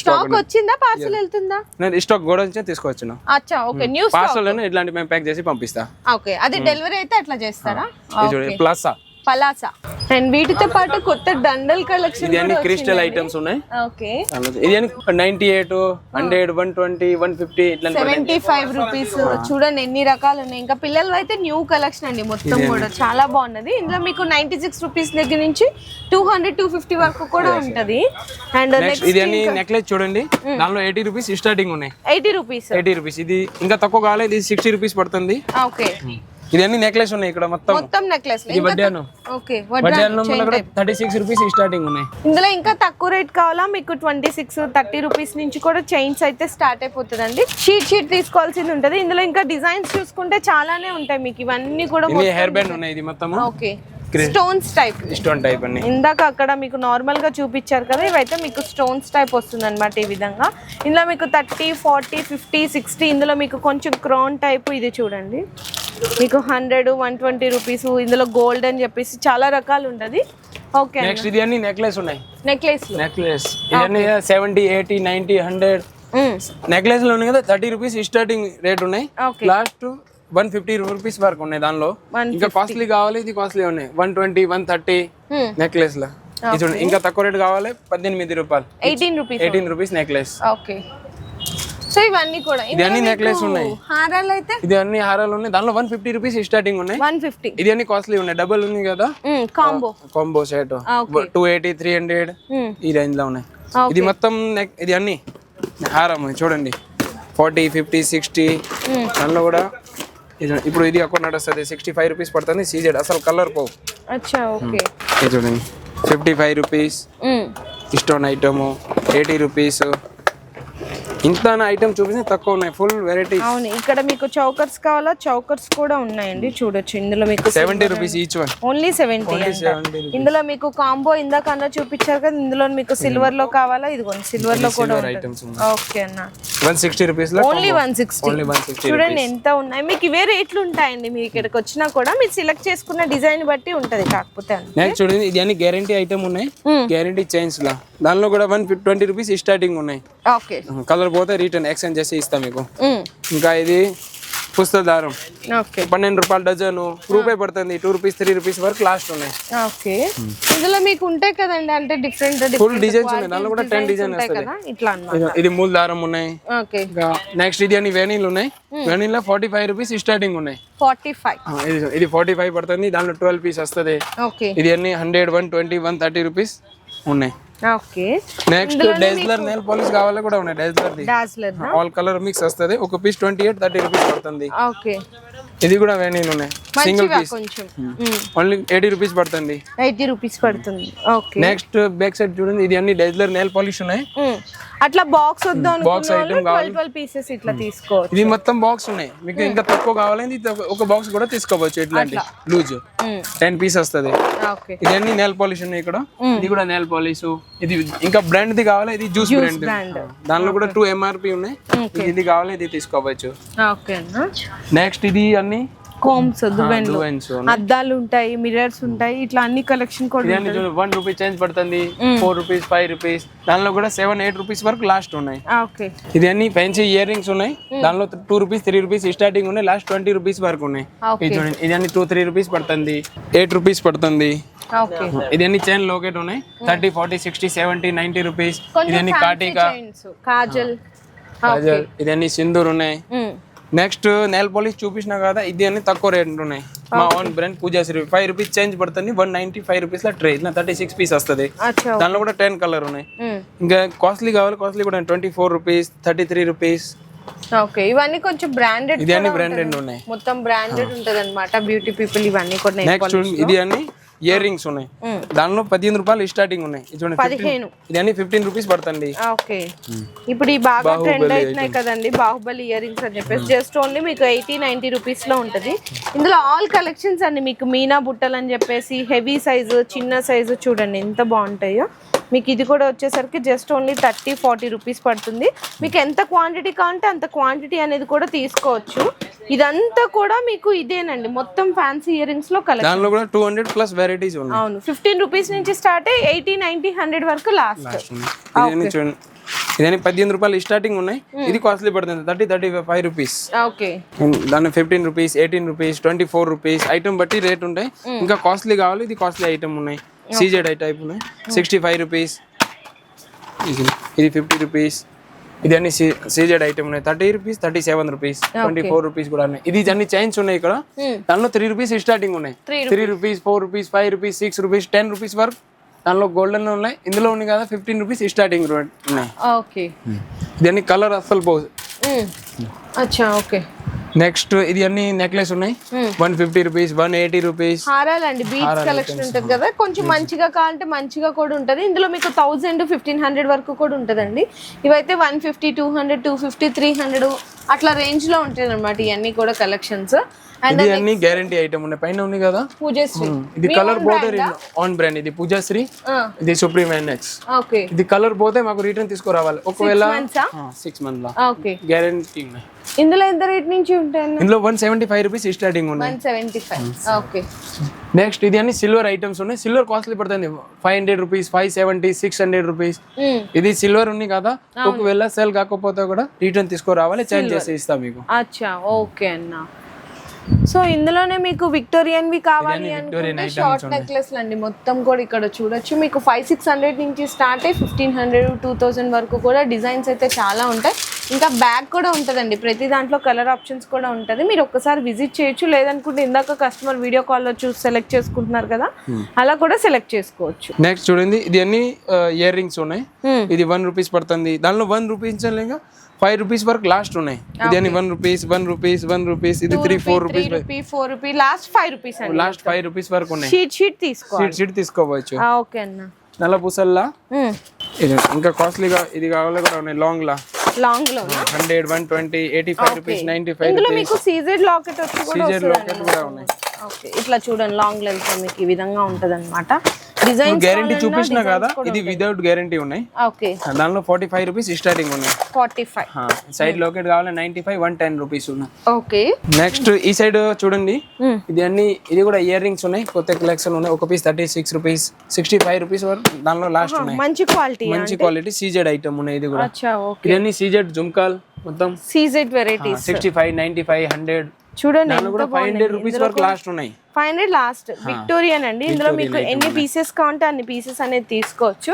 స్టాక్ వచ్చిందా, పార్సల్ వెళ్తుందా? నేను స్టాక్ గోడౌన్స్ తీసుకోవచ్చు. అచ్చా, ఓకే, న్యూ పార్సల్ ఇట్లాంటి మేము ప్యాక్ చేసి పంపిస్తా. ఓకే, అది డెలివరీ అయితే అట్లా చేస్తారా? ప్లస్ పలాసా. అండ్ వీటితో పాటు కొత్త దండల్ కలెక్షన్ ఇది అన్ని క్రిస్టల్ ఐటమ్స్ ఉన్నాయి. ఓకే, ఇది అని 98 100 120 150 ఇట్లా 75 రూపీస్. చూడండి ఎన్ని రకాలు ఉన్నాయి. ఇంకా పిల్లలు అయితే న్యూ కలెక్షన్ అండి మొత్తం కూడా చాలా బాగున్నది. ఇందులో మీకు 96 రూపీస్ దగ్గర నుంచి 200 250 వరకు కూడా ఉంటది. అండ్ నెక్స్ట్ ఇది అన్ని నెక్లెస్ చూడండి, దానిలో 80 రూపీస్ స్టార్టింగ్ ఉన్నాయి. 80 రూపీస్. ఇది ఇంకా తక్కువ కావాలి, ఇది 60 రూపీస్ పడుతుంది. ఓకే, ఇది అన్ని నెక్లెస్ ఉన్నాయి ఇక్కడ మొత్తం నెక్లెస్. ఇది వడ్డాను. ఓకే, వడ్డాను కూడా 36 రూపీస్ స్టార్టింగ్ ఉన్నాయి. ఇందులో ఇంకా తక్కువ రేట్ కావాలా మీకు 26 30 రూపీస్ నుంచి కూడా చైన్స్ అయితే స్టార్ట్ అయిపోతుందండి. షీట్ తీసుకోవాల్సింది ఉంటది. ఇందులో ఇంకా డిజైన్స్ చూసుకుంటే చాలానే ఉంటాయి మీకు. ఇవన్నీ కూడా హెయిర్ బ్యాండ్ ఉన్నాయి. ఇది మొత్తం ఓకే, స్టోన్ టైప్ అన్ని. ఇందాక అక్కడ మీకు నార్మల్ గా చూపించారు కదా, ఇవైతే మీకు స్టోన్స్ టైప్ వస్తుంది అనమాట. ఈ విధంగా ఇందులో మీకు 30 40 50 60. ఇందులో మీకు కొంచెం క్రౌన్ టైప్ ఇది చూడండి, మీకు 100 120 రూపీస్. ఇందులో గోల్డ్ అని చెప్పేసి చాలా రకాలు ఉంటది. ఓకే, నెక్స్ట్ ఇది అన్ని నెక్లెస్ ఉన్నాయి. నెక్లెస్ ఇవన్నీ 70 80 90 100 నెక్లెస్ లో ఉన్నాయి కదా. 30 రూపీస్ స్టార్టింగ్ రేట్ ఉన్నాయి, లాస్ట్ 150 రూపీస్ వరకు ఉన్నాయి. దానిలో ఇంకా కాస్ట్లీ కావాలి, ఇది కాస్ట్లీ ఉన్నాయి. 120 130 నెక్లెస్ లో. ఇంకా తక్కువ రేట్ కావాలి, 18 రూపాయలు 18 రూపీస్ నెక్లెస్. ఓకే, సో ఇవన్నీ కూడా ఇది అన్ని నెక్లెస్ ఉన్నాయి. హారాలు అయితే ఇది అన్ని హారాలు ఉన్నాయి. దానిలో 150 రూపీస్ స్టార్టింగ్ ఉన్నాయి. 150. ఇది అన్ని కాస్ట్లీ ఉన్నాయి. డబుల్ ఉంది కదా, కాంబో సెట్ 280 300 ఈ రేంజ్ లో ఉన్నాయి. ఇది మొత్తం ఇది అన్ని హారం చూడండి, 40 50 60. దానిలో కూడా ఇప్పుడు ఇది అక్కడ నడుస్తుంది, 65 రూపీస్ పడుతుంది. సీజెడ్ అసలు కలర్ పోవు. అచ్చా, ఓకే, చూడండి 55 రూపీస్. Stone item 80 rupees. ఇంత ఐటమ్ చూపిస్తే తక్కువ ఉన్నాయి, ఫుల్ వెరైటీ. అవును, ఇక్కడ మీకు చౌకర్స్ కావాలా, చౌకర్స్ కూడా ఉన్నాయండి చూడొచ్చు. ఇందులో మీకు 70 రూపీస్ ఈచ్ వన్, ఓన్లీ 70. ఇందులో మీకు కాంబో ఇందాక అన్న చూపించారు కదా, ఇందులో మీకు సిల్వర్ లో కావాలా, ఇదిగోండి సిల్వర్ లో కూడా ఐటమ్స్. ఓకే అన్న, 160 రూపీస్ లో ఓన్లీ 160. చూడండి ఎంత ఉన్నాయి మీకు. ఇవే రేట్లు ఉంటాయండి మీకు. ఇక్కడికి వచ్చినా కూడా మీరు సెలెక్ట్ చేసుకున్న డిజైన్ బట్టి ఉంటది. కాకపోతే నెక్స్ట్ చూడండి, ఇది అన్ని గ్యారంటీ ఐటమ్ ఉన్నాయి, గ్యారంటీ చైన్స్ లా. దానిలో కూడా 120 రూపీస్ స్టార్టింగ్ ఉన్నాయి. ఓకే, కలర్ పోతే రిటర్న్ ఎక్స్చేంజ్ చేసి ఇస్తాం మీకు. ఇంకా ఇది పుస్తక దారం 12 రూపాయలు డజన్, రూపాయి పడుతుంది. 2 రూపీస్ 3 రూపీస్ వరకు లాస్ట్ ఉన్నాయి. ఓకే, ఇందులో మీకు ఉంటాయి కదండి, అంటే డిఫరెంట్ ఫుల్ డిజైన్స్ ఉన్నాయి. దానిలో కూడా 10 డిజైన్ వస్తాయి ఇట్లా అన్నమాట. ఇది మూల దారం ఉన్నాయి. ఓకే, నెక్స్ట్ ఇది అన్ని వెనీల్ ఉన్నాయి. వెనీల్ లో 45 రూపీస్ స్టార్టింగ్ ఉన్నాయి. 45. ఇది 45 పడుతుంది. దానిలో 12 పీస్ వస్తుంది. ఓకే, ఇది అన్ని 100 120 130 రూపీస్ ఉన్నాయి. ఓకే, నెక్స్ట్ డేజ్లర్ నెయిల్ పాలిష్ కావాలి కూడా ఉన్నాయి. డేజ్లర్ డాజ్లర్ ఆల్ కలర్ మిక్స్ వస్తుంది. ఒక పీస్ 28 30 రూపీస్ పడుతుంది. ఓకే, ఇది కూడా వేణీలు ఉన్నాయి సింగిల్ మంచిగా పీస్ కొంచెం ఓన్లీ 80 రూపీస్ పడుతుంది 80 రూపీస్ పడుతుంది. ఓకే, నెక్స్ట్ బ్యాక్ సైడ్ చూడండి, ఇది అన్ని డైజ్లర్ నెయిల్ పాలిష్ ఉన్నాయి. అట్లా బాక్స్ వద్దాం బాక్స్ ఐటమ్ కావాలి, 12 పీసెస్ ఇట్లా తీసుకోవచ్చు. ఇది మొత్తం బాక్స్ ఉన్నాయి. మీకు ఇంకా తక్కువ కావాలంటే ఒక బాక్స్ కూడా తీసుకోవచ్చు. ఇట్లాంటి లూజ్ 10 పీస్ వస్తుంది. ఓకే, ఇది అన్ని నెయిల్ పాలిష్ ఉన్నాయి ఇక్కడ. ఇది కూడా నెయిల్ పాలిష్. ఇది ఇంకా బ్రాండ్ ది కావాలి, ఇది జ్యూస్ బ్రాండ్. దానిలో కూడా 2 MRP ఉన్నాయి. ఇది కావాలి, ఇది తీసుకోవచ్చు. ఓకే, నెక్స్ట్ ఇది అన్ని కోమ్స్, అద్దాలు ఉంటాయి, మిర్రర్స్ ఉంటాయి, ఇట్లా అన్ని కలెక్షన్ కూడా. 1 రూపీ చేంజ్ పడుతుంది, 4 రూపీస్, 5 రూపీస్. దానిలో కూడా 7-8 రూపీస్ వరకు లాస్ట్ ఉన్నాయి. ఓకే, ఇది అన్ని ఫ్యాన్సీ ఇయర్ రింగ్స్ ఉన్నాయి. దానిలో 2 రూపీస్, 3 రూపీస్ స్టార్టింగ్ ఉన్నాయి, లాస్ట్ 20 రూపీస్ వరకు ఉన్నాయి. ఇది చూడండి, ఇది అన్ని 2-3 రూపీస్ పడుతుంది, 8 రూపీస్ పడుతుంది. ఓకే, ఇది అన్ని చైన్ లోకెట్ ఉన్నాయి, 30, 40, 60, 70, 90 రూపీస్. ఇది అన్ని కాటికా, కాజల్. ఇది అన్ని సింధూర్ ఉన్నాయి. నెక్స్ట్ నెయిల్ పాలిష్ చూపించినా కదా, ఇది అన్ని తక్కువ రేట్ ఉన్నాయి. మా own brand Poojashri. 5 rupees change పడుతుంది, 195 రూపీస్ లో ట్రే. 36 పీస్ వస్తుంది. దానిలో కూడా 10 కలర్ ఉన్నాయి. ఇంకా కాస్ట్లీ కావాలి, కాస్ట్లీ కూడా 24 రూపీస్, 33 రూపీస్. ఓకే, ఇవన్నీ కొంచెం బ్రాండెడ్. ఇది అన్ని బ్రాండెడ్ ఉన్నాయి, మొత్తం బ్రాండెడ్ ఉంటది అనమాట. బ్యూటీ పీపుల్ ఇవన్నీ కూడా. నెక్స్ట్ ఇది అన్ని ఇయర్ రింగ్స్ ఉన్నాయి. దానిలో 15 రూపాయలు స్టార్టింగ్ ఉన్నాయి. ఇది అన్ని 15 రూపీస్ పడుతుంది. ఓకే, ఇప్పుడు ఈ బాగా ట్రెండ్ అవుతున్నాయి కదండి బాహుబలి ఇయర్ రింగ్స్ అని చెప్పేసి. జస్ట్ ఓన్లీ మీకు 80-90 రూపీస్ లో ఉంటది. ఇందులో ఆల్ కలెక్షన్స్ అన్ని మీకు మీనా బుట్టలు అని చెప్పేసి, హెవీ సైజు, చిన్న సైజు చూడండి ఎంత బాగుంటాయో. మీకు ఇది కూడా వచ్చేసరికి జస్ట్ ఓన్లీ 30-40 రూపీస్ పడుతుంది. మీకు ఎంత క్వాంటిటీ కావాలంటే అంత క్వాంటిటీ అనేది కూడా తీసుకోవచ్చు. ఇదంతా కూడా మీకు ఇదేనండి, మొత్తం ఫ్యాన్సీ ఇయర్ రింగ్స్ లో కలెక్షన్. దానిలో కూడా 200+ వెరైటీస్ ఉన్నాయి. అవును, 15 రూపీస్ నుంచి స్టార్ట్ అయ్యి 80, 90, 100 వరకు లాస్ట్. ఇదని 15 రూపాయలు స్టార్టింగ్ ఉన్నాయి. ఇది కాస్ట్లీ పడుతుంది, 30-35 రూపీస్. ఓకే, దాని 15 రూపీస్, 18 రూపీస్, 24 రూపీస్. ఐటమ్ బట్టి రేట్ ఉంటాయి. ఇంకా కాస్ట్లీ కావాలి, ఇది కాస్ట్లీ ఐటమ్ ఉన్నాయి. CZ టైప్ ఉన్నాయి, 65 రూపీస్. ఇది 50 రూపీస్. ఇది అన్ని CZ ఐటమ్ ఉన్నాయి, 30 రూపీస్, 37 రూపీస్, 24 రూపీస్ కూడా ఉన్నాయి. ఇది అన్ని చైన్స్ ఉన్నాయి ఇక్కడ. దానిలో 3 రూపీస్ స్టార్టింగ్ ఉన్నాయి, 3 rupees, 4 rupees, 5 rupees, 6 rupees, 10 rupees వరకు. దానిలో గోల్డెన్ ఉన్నాయి. ఇందులో ఉన్నాయి కదా 15 రూపీస్ స్టార్టింగ్ ఉన్నాయి. ఓకే, ఇది అన్ని కలర్ అస్సలు పోదు. అచ్చా, ఓకే. నెక్స్ట్ ఇది అన్ని నెక్లెస్ ఉన్నాయి, 150 రూపీస్, 180 రూపీస్. హారాలండి, బీడ్స్ కలెక్షన్ ఉంటది కదా, కొంచెం మంచిగా కావాలంటే మంచిగా కూడా ఉంటది. ఇందులో మీకు 1000-1500 వరకు కూడా ఉంటదండి. ఇవైతే 150, 200, 250, 300 అట్లా రేంజ్ లో ఉంటాయి అనమాట. ఇవన్నీ కూడా కలెక్షన్స్. ఇది అన్ని గ్యారంటీ ఐటమ్ ఉన్నాయి. పైన ఉంది కదా పూజశ్రీ, ఇది కలర్ పోతే ఆన్ బ్రాండ్. ఇది పూజశ్రీ, ఇది సుప్రీం ఎన్ఎక్స్. ఓకే, ఇది కలర్ పోతే మాకు రిటర్న్ తీసుకురావాలి. ఒకవేళ 6 months లో గ్యారంటీ ఉన్నాయి. ఇందులో ఎంత రేట్ నుంచి ఉంటాయి? ఇందులో 175 రూపీస్ స్టార్టింగ్ ఉన్నాయి. 175. ఓకే, నెక్స్ట్ ఇది అన్ని సిల్వర్ ఐటమ్స్ ఉన్నాయి. సిల్వర్ కాస్ట్లీ పడుతుంది, 500 రూపీస్, 570, 600 రూపీస్. ఇది సిల్వర్ ఉంది కదా, ఒకవేళ సెల్ కాకపోతే కూడా రిటర్న్ తీసుకురావాలి, చేంజ్ చేసి ఇస్తాం మీకు. అచ్చా, ఓకే అన్న. సో ఇందులోనే మీకు విక్టోరియన్ వి కావాలి అనుకుంటే షార్ట్ నెక్లెస్ అండి మొత్తం కూడా ఇక్కడ చూడొచ్చు. మీకు 500-600 నుంచి స్టార్ట్ అయ్యి 1500-2000 వరకు కూడా డిజైన్స్ అయితే చాలా ఉంటాయి. ఇంకా బ్యాగ్ కూడా ఉంటుందండి, ప్రతి దాంట్లో కలర్ ఆప్షన్స్ కూడా ఉంటుంది. మీరు ఒక్కసారి విజిట్ చేయొచ్చు, లేదనుకుంటే ఇందాక కస్టమర్ వీడియో కాల్లో చూసి సెలెక్ట్ చేసుకుంటున్నారు కదా, అలా కూడా సెలెక్ట్ చేసుకోవచ్చు. నెక్స్ట్ చూడండి, ఇది అన్ని ఇయర్ రింగ్స్ ఉన్నాయి. ఇది 1 రూపీస్ పడుతుంది. దానిలో 1 రూపీస్ 5 రూపీస్ వరకు లాస్ట్ ఉన్నాయి. ఇది అని 1 రూపీస్, 1 రూపీస్, 1 రూపీస్. ఇది 3-4 రూపీస్, 4 రూపీస్, లాస్ట్ 5 రూపీస్ అండి. లాస్ట్ 5 రూపీస్ వరకు ఉన్నాయి. షీట్ తీసుకోవచ్చు. ఓకే అన్న. నల్ల పూసల్లా ఇది ఇంకా కాస్ట్లీగా ఇది కావాలి కూడా ఉన్నాయి. లాంగ్ లో 100, 120, 85 రూపీస్, 95 ఇందులో మీకు CZ లాకెట్ వచ్చి కూడా కూడా ఉన్నాయి. ఓకే, ఇట్లా చూడండి లాంగ్ లెంత్ మీకు ఈ విధంగా ఉంటదన్నమాట. డిజైన్ గ్యారంటీ చూపించినా కదా, ఇది వితౌట్ గ్యారంటీ ఉన్నాయి. ఓకే, దానిలో 45 రూపీస్ స్టార్టింగ్ ఉన్నాయి. 45. సైడ్ లాకెట్ కావాలి 95, 110 రూపీస్ ఉన్నాయి. ఓకే, నెక్స్ట్ ఈ సైడ్ చూడండి, ఇది అన్ని ఇది కూడా ఇయర్ రింగ్స్ ఉన్నాయి. కొత్త కలెక్షన్ ఉన్నాయి. ఒక పీస్ 36 రూపీస్, 65 రూపీస్ వరకు దానిలో లాస్ట్ ఉన్నాయి. మంచి క్వాలిటీ CZ ఐటమ్ ఉన్నాయి. ఇది కూడా అచ్చా, ఓకే. ఇవన్నీ CZ జుమ్కాల్ మొత్తం CZ వెరైటీస్ 65, 95, 100 చూడండి. 500 రూపీస్ వరకు లాస్ట్ ఉన్నాయి. 500 లాస్ట్. విక్టోరియన్ అండి. ఇందులో మీకు ఎన్ని పీసెస్ కావాలంటే అన్ని పీసెస్ అనేది తీసుకోవచ్చు.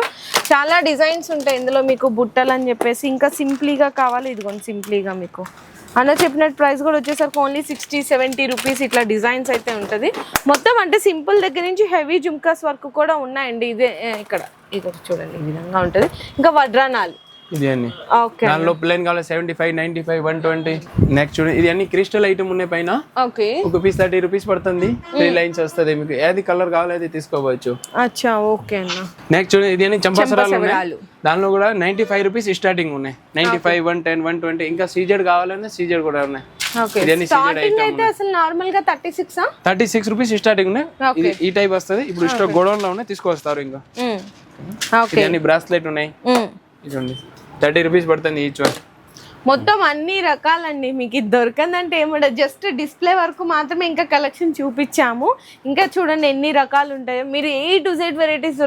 చాలా డిజైన్స్ ఉంటాయి ఇందులో. మీకు బుట్టలు అని చెప్పేసి, ఇంకా సింప్లీగా కావాలి, ఇదిగోండి సింప్లీగా మీకు అన్న చెప్పినట్టు ప్రైస్ కూడా వచ్చేసరికి ఓన్లీ 60-70 రూపీస్ ఇట్లా డిజైన్స్ అయితే ఉంటుంది. మొత్తం అంటే సింపుల్ దగ్గర నుంచి హెవీ జుమ్కాస్ వరకు కూడా ఉన్నాయండి. ఇదే ఇక్కడ చూడండి ఈ విధంగా ఉంటుంది. ఇంకా వడ్రానాలు ఇది అన్ని ఓకే దానిలో ప్లేన్ కావాలి 75, 95, 120. నెక్స్ట్ చూడండి ఇది అన్ని క్రిస్టల్ ఐటమ్ ఉన్నాయి పైన. ఓకే ఒక పీస్ 30 రూపీస్ పడుతుంది. 3 లైన్స్ వస్తుంది మీకు. ఏది కలర్ కావాలి అది తీసుకోవచ్చు. అచ్చా ఓకే అన్న. నెక్స్ట్ చూడండి ఇది అన్ని చంపసరాలు ఉన్నాయి. దానిలో కూడా 95 రూపీస్ స్టార్టింగ్ ఉన్నాయి. 95, 110, 120. ఇంకా సీజెడ్ కావాలన్నా సీజెడ్ కూడా ఉన్నాయి. స్టార్టింగ్ అయితే అసలు నార్మల్ గా 36 రూపీస్ స్టార్టింగ్ ఉన్నాయి. ఇది ఈ టైప్ వస్తుంది. ఇప్పుడు స్టాక్ గోడౌన్ లో ఉన్నాయి, తీసుకొస్తారు. ఇంకా ఇది బ్రాస్లెట్ ఉన్నాయి. ఇదండి 30 రూపీస్ పడుతుంది ఈచ్ వన్. మొత్తం అన్ని రకాలండి. మీకు ఇది దొరకందంటే ఏమంటే జస్ట్ డిస్ప్లే వరకు మాత్రమే ఇంకా కలెక్షన్ చూపించాము. ఇంకా చూడండి ఎన్ని రకాలు ఉంటాయో. మీరు A to Z వెరైటీస్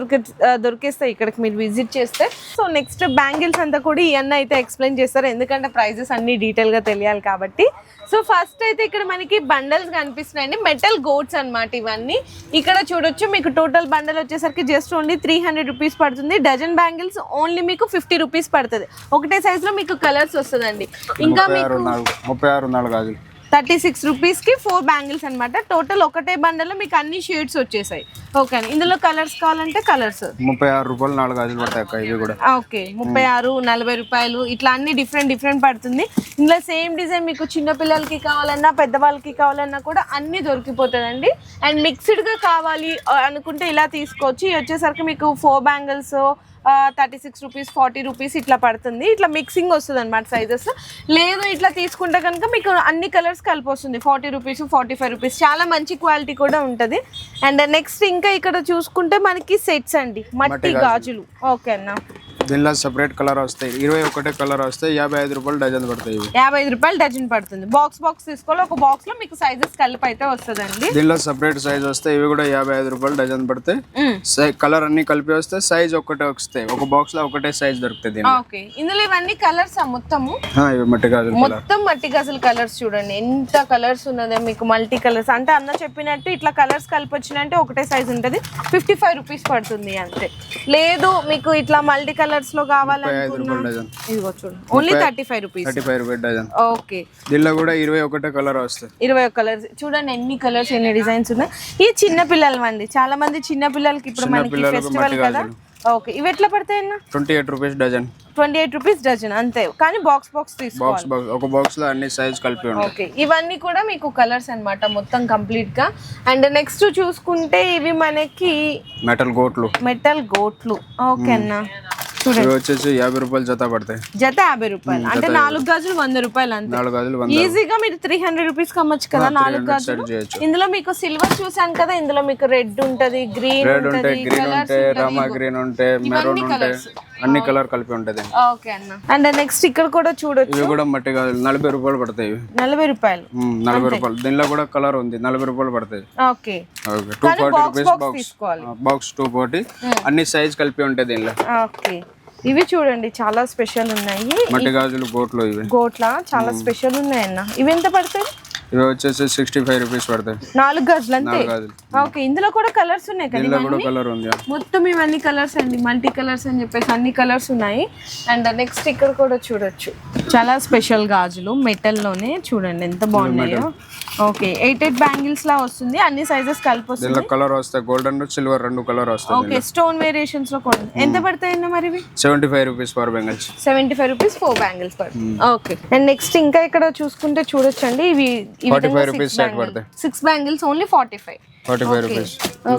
దొరికేస్తాయి ఇక్కడికి మీరు విజిట్ చేస్తే. సో నెక్స్ట్ బ్యాంగిల్స్ అంతా కూడా ఈ అన్న అయితే ఎక్స్ప్లెయిన్ చేస్తారు, ఎందుకంటే ప్రైజెస్ అన్ని డీటెయిల్ గా తెలియాలి కాబట్టి. సో ఫస్ట్ అయితే ఇక్కడ మనకి బండల్స్ కనిపిస్తున్నాయండి. మెటల్ గోట్స్ అన్నమాట ఇవన్నీ. ఇక్కడ చూడొచ్చు మీకు టోటల్ బండల్ వచ్చేసరికి జస్ట్ ఓన్లీ 300 రూపీస్ పడుతుంది. డజన్ బ్యాంగిల్స్ ఓన్లీ మీకు 50 రూపీస్ పడుతుంది. ఒకటే సైజ్ లో మీకు కలర్స్ వస్తుంది. ఇంకా మీకు 36 గాజులు 36 రూపీస్ కి 4 బ్యాంగిల్స్ అన్నమాట. టోటల్ ఒకటే బండల్ లో మీకు అన్ని షేడ్స్ వచ్చేసాయి. ఓకే అండి. ఇందులో కలర్స్ కావాలంటే కలర్స్ 36 రూపాయలు 4 గాజులు పడతాయి అక్క. ఇవి కూడా ఓకే 36, 40 రూపాయలు ఇట్లా అన్ని డిఫరెంట్ పడుతుంది. ఇందులో సేమ్ డిజైన్ మీకు చిన్న పిల్లలకి కావాలన్నా పెద్దవాళ్ళకి కావాలన్నా కూడా అన్ని దొరికిపోతుందండి. అండ్ మిక్స్డ్ గా కావాలి అనుకుంటే ఇలా తీసుకోవచ్చు. ఇది వచ్చేసరికి మీకు 4 బ్యాంగిల్స్ 36 రూపీస్, 40 రూపీస్ ఇట్లా పడుతుంది. ఇట్లా మిక్సింగ్ వస్తుంది అనమాట సైజెస్. లేదు ఇట్లా తీసుకుంటే కనుక మీకు అన్ని కలర్స్ కలిపి వస్తుంది. 40 రూపీస్, 45 రూపీస్. చాలా మంచి క్వాలిటీ కూడా ఉంటుంది. అండ్ నెక్స్ట్ ఇంకా ఇక్కడ చూసుకుంటే మనకి సెట్స్ అండి, మట్టి గాజులు. ఓకే అన్న. దీనిలో సెపరేట్ కలర్ వస్తాయి. 21 కలర్ వస్తాయి. 55 రూపాయలు డజన్ పడతాయి. 55 రూపాయలు డజన్ పడుతుంది. బాక్స్ తీసుకోవాలి. ఒక బాక్స్ లో మీకు సైజెస్ కలిపి అయితే వస్తుందండి. దీనిలో సెపరేట్ సైజ్ వస్తాయి. ఇవి కూడా 55 రూపాయలు డజన్ పడతాయి. కలర్ అన్ని కలిపి వస్తాయి. సైజ్ ఒకటే వస్తాయి. ఒక బాక్స్ లో ఒకటే సైజ్ దొరుకుతుంది. ఓకే. ఇందులో ఇవన్నీ కలర్స్ మొత్తము ఇవి మట్టి గాజులు. మొత్తం మట్టి గాజులు కలర్స్ చూడండి ఎంత కలర్స్ ఉన్నదో మీకు. మల్టీ కలర్స్ అంటే అన్న చెప్పినట్టు ఇట్లా కలర్స్ కలిపి వచ్చినంటే ఒకటే సైజ్ ఉంటుంది. 55 రూపీస్ పడుతుంది అంతే. లేదు మీకు ఇట్లా మల్టీ కలర్స్ లో కావాలనుకున్నా ఇదిగో చూడండి ఓన్లీ 35 రూపీస్ డజన్. ఓకే. దీనిలో కూడా 21 కలర్ వస్తాయి. 21 కలర్స్ చూడండి ఎన్ని కలర్స్ ఎన్ని డిజైన్స్ ఉన్నాయి. ఈ చిన్న పిల్లలు అండి, చాలా మంది చిన్న పిల్లలకి ఇప్పుడు మనకి ఫెస్టివల్ కదా. ఓకే. ఇవి ఎట్లా పడతాయి అన్న? 28 రూపీస్ డజన్. 28 రూపీస్ డజన్ అంతే. కానీ బాక్స్ తీసుకోవాలి. ఒక బాక్స్ లో అన్ని సైజ్ కలిపి ఉంటాయి. ఓకే. ఇవన్నీ కూడా మీకు కలర్స్ అన్నమాట మొత్తం కంప్లీట్ గా. అండ్ నెక్స్ట్ చూసుకుంటే ఇవి మనకి మెటల్ గోట్లు. ఓకే అన్న. ఇవి వచ్చేసి 50 రూపాయలు జత పడతాయి. జత 50 రూపాయలు అంటే 4 గాజులు 100 రూపాయలు అంతే. 4 గాజులు 100. ఈజీగా మీరు 300 రూపీస్ కమ్మచ్చు కదా 4 గాజులు. ఇందులో మీకు సిల్వర్ చూసాను కదా, ఇందులో మీకు రెడ్ ఉంటది, గ్రీన్ ఉంటది, రామా గ్రీన్ ఉంటాయి, మెరూన్ ఉంటాయి, అన్ని కలర్ కలిపి ఉంటది. ఓకే అన్న. అండ్ నెక్స్ట్ ఇక్కడ కూడా చూడొచ్చు. ఇవి కూడా మట్టి గాజులు 40 రూపాయలు పడతాయి. 40 రూపాయలు. 40 రూపాయలు. దీనిలో కూడా కలర్ ఉంది. 40 రూపాయలు పడతాయి. ఓకే. 240 rupees box 240. అన్ని సైజ్ కలిపి ఉంటాయి దీనిలో. ఓకే. ఇవి చూడండి చాలా స్పెషల్ ఉన్నాయి. మట్టి గాజులు గోట్లు. ఇవి గోట్ల చాలా స్పెషల్ ఉన్నాయి అన్న. ఇవి ఎంత పడతాయి? ఇవి వచ్చేసి 65 రూపీస్ పడతాయి. 4 గాజులు అంతే. ఓకే. ఇందులో కూడా కలర్స్ ఉన్నాయి కదా. ఇందులో కూడా కలర్ ఉంది. మొత్తం ఇవన్నీ కలర్స్ అండి, మల్టీ కలర్స్ అని చెప్పేసి అన్ని కలర్స్ ఉన్నాయి. అండ్ నెక్స్ట్ ఇక్కడ కూడా చూడొచ్చు చాలా స్పెషల్ గాజులు మెటల్ లోనే. చూడండి ఎంత బాగున్నాయో. ఓకే. 8 బ్యాంగిల్స్ లా వస్తుంది. అన్ని సైజెస్ కలిపి వస్తుంది. దీనిలో కలర్ వస్తాయి. గోల్డెన్ సిల్వర్ 2 కలర్ వస్తాయి. ఓకే. స్టోన్ వేరియేషన్స్ లో కూడా ఎంత పడతాయన్న మరి ఇవి? 75 రూపీస్ 4 బ్యాంగిల్స్. 75 రూపీస్ 4 బ్యాంగిల్స్ పడుతుంది. ఓకే. అండ్ నెక్స్ట్ ఇంకా ఇక్కడ చూసుకుంటే చూడొచ్చండి ఇవి 45 రూపీస్ సెట్ పడతాయి. 6 బ్యాంగిల్స్ ఓన్లీ 45 రూపీస్.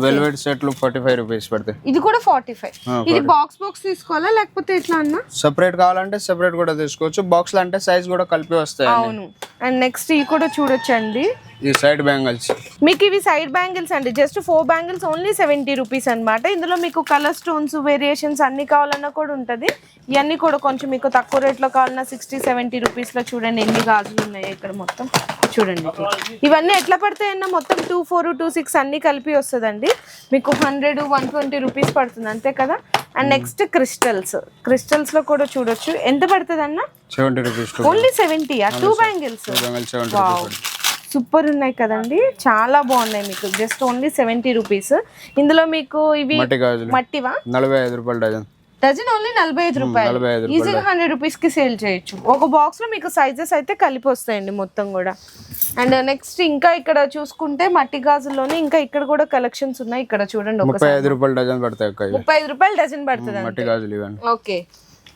వెల్వెట్ సెట్లు 45 రూపీస్ పడతాయి. ఇది కూడా 45. ఇది బాక్స్ తీసుకోవాలా లేకపోతే ఎట్లా అన్న? సెపరేట్ కావాలంటే సెపరేట్ కూడా తీసుకోవచ్చు. బాక్స్ లో అంటే సైజ్ కూడా కలిపి వస్తాయి. అవును. అండ్ నెక్స్ట్ ఇవి కూడా చూడొచ్చండి. ఈ సైడ్ బ్యాంగిల్స్. మీకు ఇవి సైడ్ బ్యాంగిల్స్ అండి. జస్ట్ 4 బ్యాంగిల్స్ ఓన్లీ 70 రూపీస్ అనమాట. ఇందులో మీకు కలర్ స్టోన్స్ వేరియేషన్స్ అన్ని కావాలన్నా కూడా ఉంటుంది. ఇవన్నీ కూడా కొంచెం మీకు తక్కువ రేట్లో కావాలన్నా 60-70 రూపీస్లో చూడండి ఎన్ని గాజులు ఉన్నాయి ఇక్కడ మొత్తం చూడండి. ఇవన్నీ ఎట్లా పడతాయన్నా మొత్తం 24, 26 అన్ని కలిపి వస్తుందండి. మీకు 100-120 రూపీస్ పడుతుంది అంతే కదా. అండ్ నెక్స్ట్ క్రిస్టల్స్ లో కూడా చూడొచ్చు. ఎంత పడుతుంది అన్న? 70 రూపీస్. ఓన్లీ 70. 2 బ్యాంగిల్స్. సూపర్ ఉన్నాయి కదండి, చాలా బాగున్నాయి. మీకు జస్ట్ ఓన్లీ 70 రూపీస్. ఇందులో మీకు ఇవి మట్టివా 45 రూపాయలు డజన్. డజన్ ఓన్లీ 45 రూపాయలు. ఈజీగా 100 రూపీస్ కి సేల్ చేయొచ్చు. ఒక బాక్స్ లో మీకు సైజెస్ అయితే కలిపి వస్తాయండి మొత్తం కూడా. అండ్ నెక్స్ట్ ఇంకా ఇక్కడ చూసుకుంటే మట్టి గాజుల్లోనే ఇంకా ఇక్కడ కూడా కలెక్షన్స్ ఉన్నాయి. ఇక్కడ చూడండి 35 రూపాయలు డజన్ పడతాయి. 35 రూపాయలు డజన్ పడుతుంది మట్టి గాజులు ఇవన్నీ. ఓకే.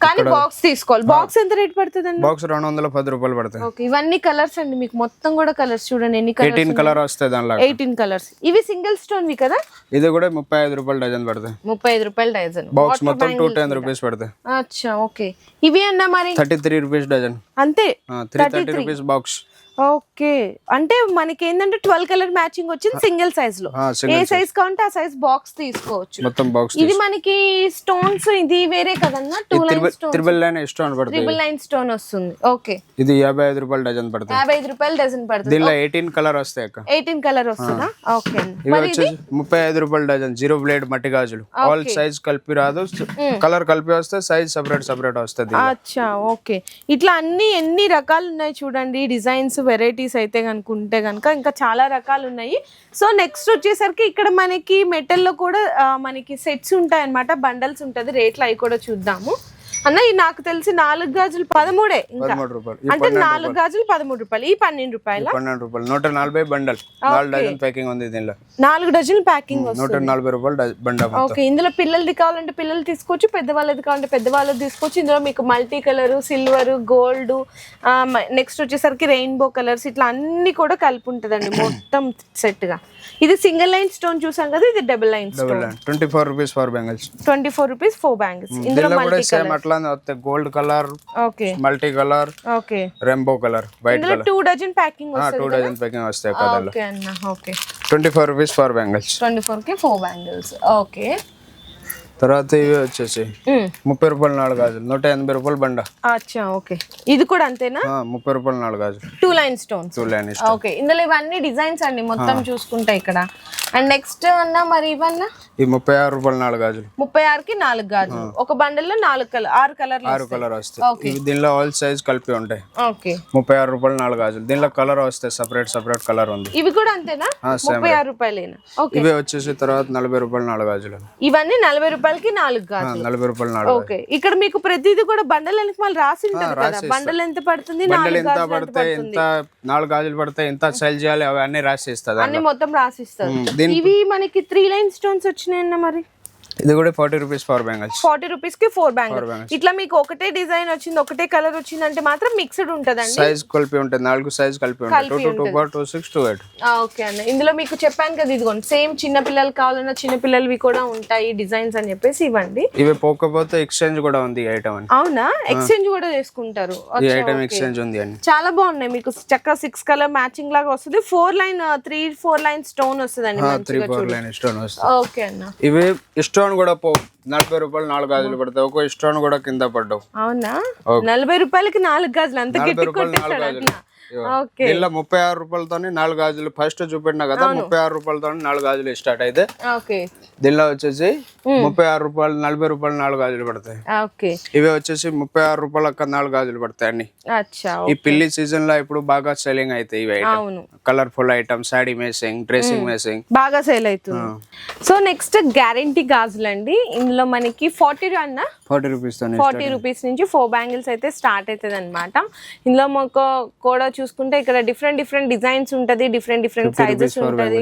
కానీ బాక్స్ తీసుకోవాలి. బాక్స్ ఎంత రేట్ పడుతుంది అండి? బాక్స్ 210 రూపాయలు పడతాయి. ఓకే, ఇవన్నీ కలర్స్ అండి మీకు, మొత్తం కూడా కలర్స్ చూడండి ఎన్ని కలర్స్. 18 కలర్ వస్తాయి దానిలో. 18 కలర్స్. ఇవి సింగిల్ స్టోన్ వి కదా? ఇది కూడా 35 రూపాయలు డజన్ పడతాయి. 35 రూపాయలు డజన్. బాక్స్ మొత్తం 210 రూపీస్ పడతాయి. అచ్చా, ఓకే. ఇవి అన్న మరి 33 రూపీస్ డజన్. అంతే, 330 రూపీస్ బాక్స్. ఓకే, అంటే మనకి ఏంటంటే 12 కలర్ మ్యాచింగ్ వచ్చింది సింగిల్ సైజ్ లో. ఏ సైజ్ కావాలంటే ఆ సైజ్ బాక్స్ తీసుకోవచ్చు. మొత్తం బాక్స్. ఇది మనకి స్టోన్స్ ఇది వేరే కదన్నా? 2 line stone, triple line stone పడుతుంది. ట్రిపుల్ లైన్ స్టోన్ వస్తుంది. ఓకే, ఇది 55 రూపాయలు డజన్ పడుతుంది. 55 రూపాయలు డజన్ పడుతుంది. దీనిలో 18 కలర్ వస్తాయి అక్క. 18 కలర్ వస్తుందా? ఓకే. ఇవి వచ్చేసి 35 రూపాయలు డజన్. 0 బ్లేడ్ మట్టి గాజులు. ఆల్ సైజ్ కలిపి రాదు, కలర్ కలిపి వస్తే సైజ్ సెపరేట్ సెపరేట్ వస్తుంది. అచ్చా, ఓకే. ఇట్లా ఎన్ని రకాలు ఉన్నాయి చూడండి, డిజైన్స్ వెరైటీస్ అయితే కనుకుంటే కనుక ఇంకా చాలా రకాలు ఉన్నాయి. సో నెక్స్ట్ వచ్చేసరికి ఇక్కడ మనకి మెటల్ లో కూడా మనకి సెట్స్ ఉంటాయి అన్నమాట, బండల్స్ ఉంటుంది. రేట్లు అవి కూడా చూద్దాము. అన్న ఈ నాకు తెలిసి 4 గాజులు 13 ఇంకా, 13 రూపాయలు. అంటే 4 గాజులు 13 రూపాయలు. ఈ 12 రూపాయల 12 రూపాయలు. 140 బండల్. 4 డజన్ ప్యాకింగ్ ఉంది దీనిలో. 4 డజన్ ప్యాకింగ్ వస్తుంది. 140 రూపాయలు బండ. ఓకే, ఇందులో పిల్లలది కావాలంటే పిల్లలు తీసుకోవచ్చు, పెద్దవాళ్ళది కావాలంటే పెద్దవాళ్ళది తీసుకోవచ్చు. ఇందులో మీకు multi colour, silver, gold, next వచ్చేసరికి రెయిన్బో కలర్స్, ఇట్లా అన్ని కూడా కలిపి ఉంటుందండి మొత్తం సెట్ గా. ఇది సింగిల్ లైన్ స్టోన్ చూసాం కదా, ఇది double line stone. 24 rupees 4 bangles. 24 rupees 4 bangles. ఇందులో మల్టీ కలర్ అట్లానే వస్తాయి. Gold colour, okay, multi colour, okay, rainbow colour, white ఇందులో కలర్. 2 డజన్ ప్యాకింగ్ వస్తుంది. 2 డజన్ ప్యాకింగ్ వస్తాయి కలర్లో. ఓకే అన్న, ఓకే. 24 rupees 4 bangles. 24 కి 4 బ్యాంగిల్స్. ఓకే. తర్వాత ఇవి వచ్చేసి 30 రూపాయలు 4 గాజులు. 180 రూపాయలు బండ. అచ్చా, ఓకే. ఇది కూడా అంతేనా? 30 రూపాయలు 4 గాజులు. 2 లైన్ స్టోన్స్. 2 లైన్. ఓకే, ఇందులో ఇవన్నీ డిజైన్స్ అండి మొత్తం చూసుకుంటే ఇక్కడ. అండ్ నెక్స్ట్ అన్న మరి ఇవన్నా ఈ 36 రూపాయలు 4 గాజులు. 36 కి 4 గాజులు. ఒక బండల్ లో 6 కలర్ 6 కలర్ వస్తాయి. ఇవి దీనిలో ఆల్ సైజ్ కలిపి ఉంటాయి. ఓకే, 36 రూపాయలు 4 గాజులు. దీనిలో కలర్ వస్తాయి, సెపరేట్ సెపరేట్ కలర్ ఉంది. ఇవి కూడా అంతేనా? 36 రూపాయలేనా? ఓకే. ఇవి వచ్చేసి తర్వాత 40 రూపాయలు 4 గాజులు. ఇవన్నీ 40 రూపాయలకి 4 గాజులు. 40 రూపాయలు 4. ఓకే, ఇక్కడ మీకు ప్రతిదీ కూడా బండల్ వెనక మళ్ళీ రాసి ఉంటుంది కదా, బండల్ ఎంత పడుతుంది, 4 ఎంత పడతాయి, ఎంత 4 గాజులు పడతాయి, ఎంత సేల్ చేయాలి అవన్నీ రాసి ఇస్తారు. అన్ని మొత్తం రాసి ఇస్తారు. ఇవి మనకి 3 లైన్ స్టోన్స్ వచ్చినాయన్న మరి. ఇది కూడా 40 రూపీస్ 4 బ్యాంగిల్స్. 40 రూపీస్ కి 4 బ్యాంగిల్స్. ఇట్లా మీకు ఒకటే డిజైన్ వచ్చింది, ఒకటే కలర్ వచ్చింది అంటే మాత్రం మిక్స్డ్ ఉంటదండి. సైజ్ కలిపి ఉంటుంది, 4 సైజ్ కలిపి ఉంటుంది. 2 2 4 2 6 2 8. ఓకే అన్న, ఇందులో మీకు చెప్పాను కదా, ఇదిగోండి సేమ్ చిన్న పిల్లలు కావాలన్నా చిన్న పిల్లలవి కూడా ఉంటాయి డిజైన్స్ అని చెప్పేసి ఇవ్వండి. ఇవి పోకపోతే ఎక్స్చేంజ్ కూడా ఉంది ఐటమ్ అని. అవునా, ఎక్స్చేంజ్ కూడా చేసుకుంటారు. ఈ ఐటమ్ ఎక్స్చేంజ్ ఉంది అని. చాలా బాగున్నాయి మీకు, చక్కగా 6 కలర్ మ్యాచింగ్ లాగా వస్తుంది. 4 లైన్ 3-4 లైన్ స్టోన్ వస్తుందండి. 3-4 లైన్ స్టోన్ వస్తుంది. ఓకే అన్న, ఇవి స్టోన్ కూడా 40 రూపాయలు 4 గాజులు పడతాయి. ఒక స్టోన్ కూడా కింద పడ్డావు. అవునా, 40 రూపాయలకి 4 గాజులు. అంత గట్టి కొట్టేస్తాడు అట్లా. ఓకే, దీనిలో 36 రూపాయలతోని 4 గాజులు ఫస్ట్ చూపెట్టినా కదా, 36 రూపాయలతో 4 గాజులు స్టార్ట్ అయితే. ఓకే, దీనిలో వచ్చేసి 36 రూపాయలు 40 రూపాయలు 4 గాజులు పడతాయి. ఓకే, ఇవి వచ్చేసి 36 రూపాయలకి 4 గాజులు పడతాయి అన్ని. అచ్చా, ఈ పెళ్లి సీజన్ లో ఇప్పుడు బాగా సెల్లింగ్ అయితే ఇవి ఐటమ్. అవును, కలర్ఫుల్ ఐటమ్, సాడీ మేసింగ్, డ్రెస్సింగ్ మేసింగ్ బాగా సేల్ అవుతుంది. సో నెక్స్ట్ గ్యారంటీ గాజులు అండి. ఇందులో మనకి 40 రూపీస్ 40 రూపీస్ నుంచి 4 బ్యాంగిల్స్ అయితే స్టార్ట్ అవుతుంది అనమాట. ఇందులో మాకు కూడా చూసుకుంటే ఇక్కడ డిఫరెంట్ డిజైన్స్ ఉంటది, డిఫరెంట్ సైజెస్ ఉంటది.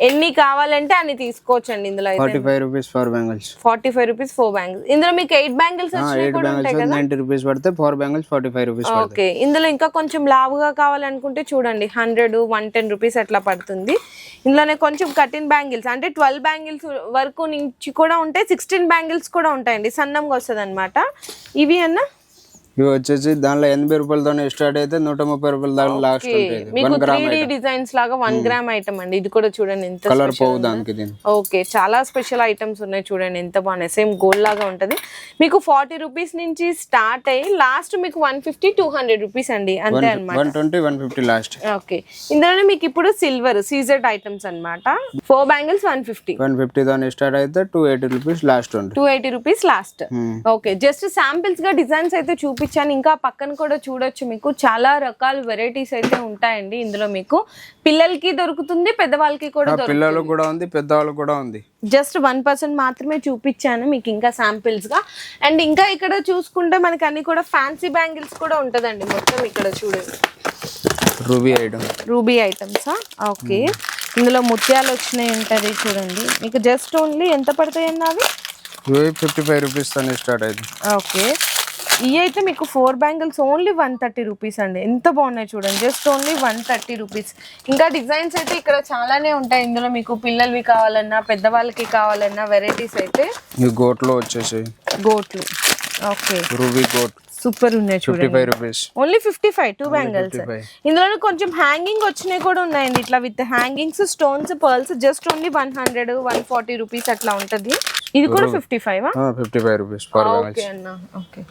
ఎన్ని కావాలంటే అన్ని తీసుకోవచ్చు అండి. ఇందులో 45 రూపీస్ 4 బ్యాంగిల్స్. 45 rupees 4 bangles. ఇందులో మీకు 8 బ్యాంగిల్స్ వచ్చినాయి కూడా ఉంటాయి కదా. 90 రూపీస్ పడితే 4 బ్యాంగిల్స్ 45 రూపీస్. ఓకే, ఇందులో ఇంకా కొంచెం లావుగా కావాలనుకుంటే చూడండి 100-110 రూపీస్ అట్లా పడుతుంది. ఇందులోనే కొంచెం కటిన్ బ్యాంగిల్స్ అంటే 12 బ్యాంగిల్స్ వరకు నుంచి కూడా ఉంటాయి, 16 బ్యాంగిల్స్ కూడా ఉంటాయండి, సన్నంగా వస్తుంది అనమాట. ఇవి అన్న ఇవి వచ్చేసి దానిలో 80 రూపాయలతో స్టార్ట్ అయితే 130 రూపాయల దాకా లాస్ట్ ఉంటుంది. మీకు 3D డిజైన్స్ లాగా 1 గ్రామ్ ఐటమ్ అండి. ఇది కూడా చూడండి ఎంత కలర్ పోవు దానికి. ఓకే, చాలా స్పెషల్ ఐటమ్స్ ఉన్నాయి చూడండి, ఎంత బాగున్నాయి. సేమ్ గోల్డ్ లాగా ఉంటది. మీకు 40 రూపీస్ నుంచి స్టార్ట్ అయ్యి లాస్ట్ మీకు 150-200 రూపీస్ అండి, అంతే అనమాట. 120-150 లాస్ట్. ఓకే, ఇందులోనే మీకు ఇప్పుడు సిల్వర్ సీజర్డ్ ఐటమ్స్ అనమాట. 4 బ్యాంగిల్స్ 150 తో స్టార్ట్ అయితే 280 రూపీస్ లాస్ట్ ఉంటుంది. 280 rupees last. Okay, just samples గా డిజైన్స్ అయితే చూపించాను. ఇంకా పక్కన కూడా చూడొచ్చు, మీకు చాలా రకాల వెరైటీస్ అయితే ఉంటాయండి. ఇందులో మీకు పిల్లలకి దొరుకుతుంది, పెద్దవాళ్ళకి కూడా దొరుకుతుంది. పిల్లలు కూడా ఉంది, పెద్దవాళ్ళు కూడా ఉంది. జస్ట్ 1% మాత్రమే చూపించాను మీకు ఇంకా శాంపిల్స్ గా. అండ్ ఇంకా ఇక్కడ చూసుకుంటే మనకి అన్ని కూడా ఫ్యాన్సీ బ్యాంగిల్స్ కూడా ఉంటదండి మొత్తం. ఇక్కడ చూడండి రూబీ ఐటమ్సా. ఓకే, ఇందులో ముత్యాలు వచ్చినాయి ఉంటది చూడండి. మీకు జస్ట్ ఓన్లీ ఎంత పడతాయి అన్నవి? 55 రూపీస్ తో స్టార్ట్ అయింది. ఓకే, ఇవి అయితే మీకు 4 బ్యాంగిల్స్ ఓన్లీ 130 రూపీస్ అండి. ఎంత బాగున్నాయి చూడండి, జస్ట్ ఓన్లీ 130 రూపీస్. ఇంకా డిజైన్స్ అయితే ఇక్కడ చాలానే ఉంటాయి. ఇందులో మీకు పిల్లలవి కావాలన్నా పెద్దవాళ్ళకి కావాలన్నా వెరైటీస్ అయితే ఈ గోట్లో వచ్చేసి గోట్లు. ఓకే, రూబీ గోట్ సూపర్ ఉన్నాయి చూడండి. 55 రూపీస్ ఓన్లీ 55 2 బ్యాంగిల్స్. ఇందులో కొంచెం హ్యాంగింగ్ వచ్చినాయి కూడా ఉన్నాయండి, ఇట్లా with hangings, stones, pearls. Just only 100 140 rupees అట్లా ఉంటది. ఇది కూడా 55 55 రూపీస్. ఓకే అన్న. ఓకే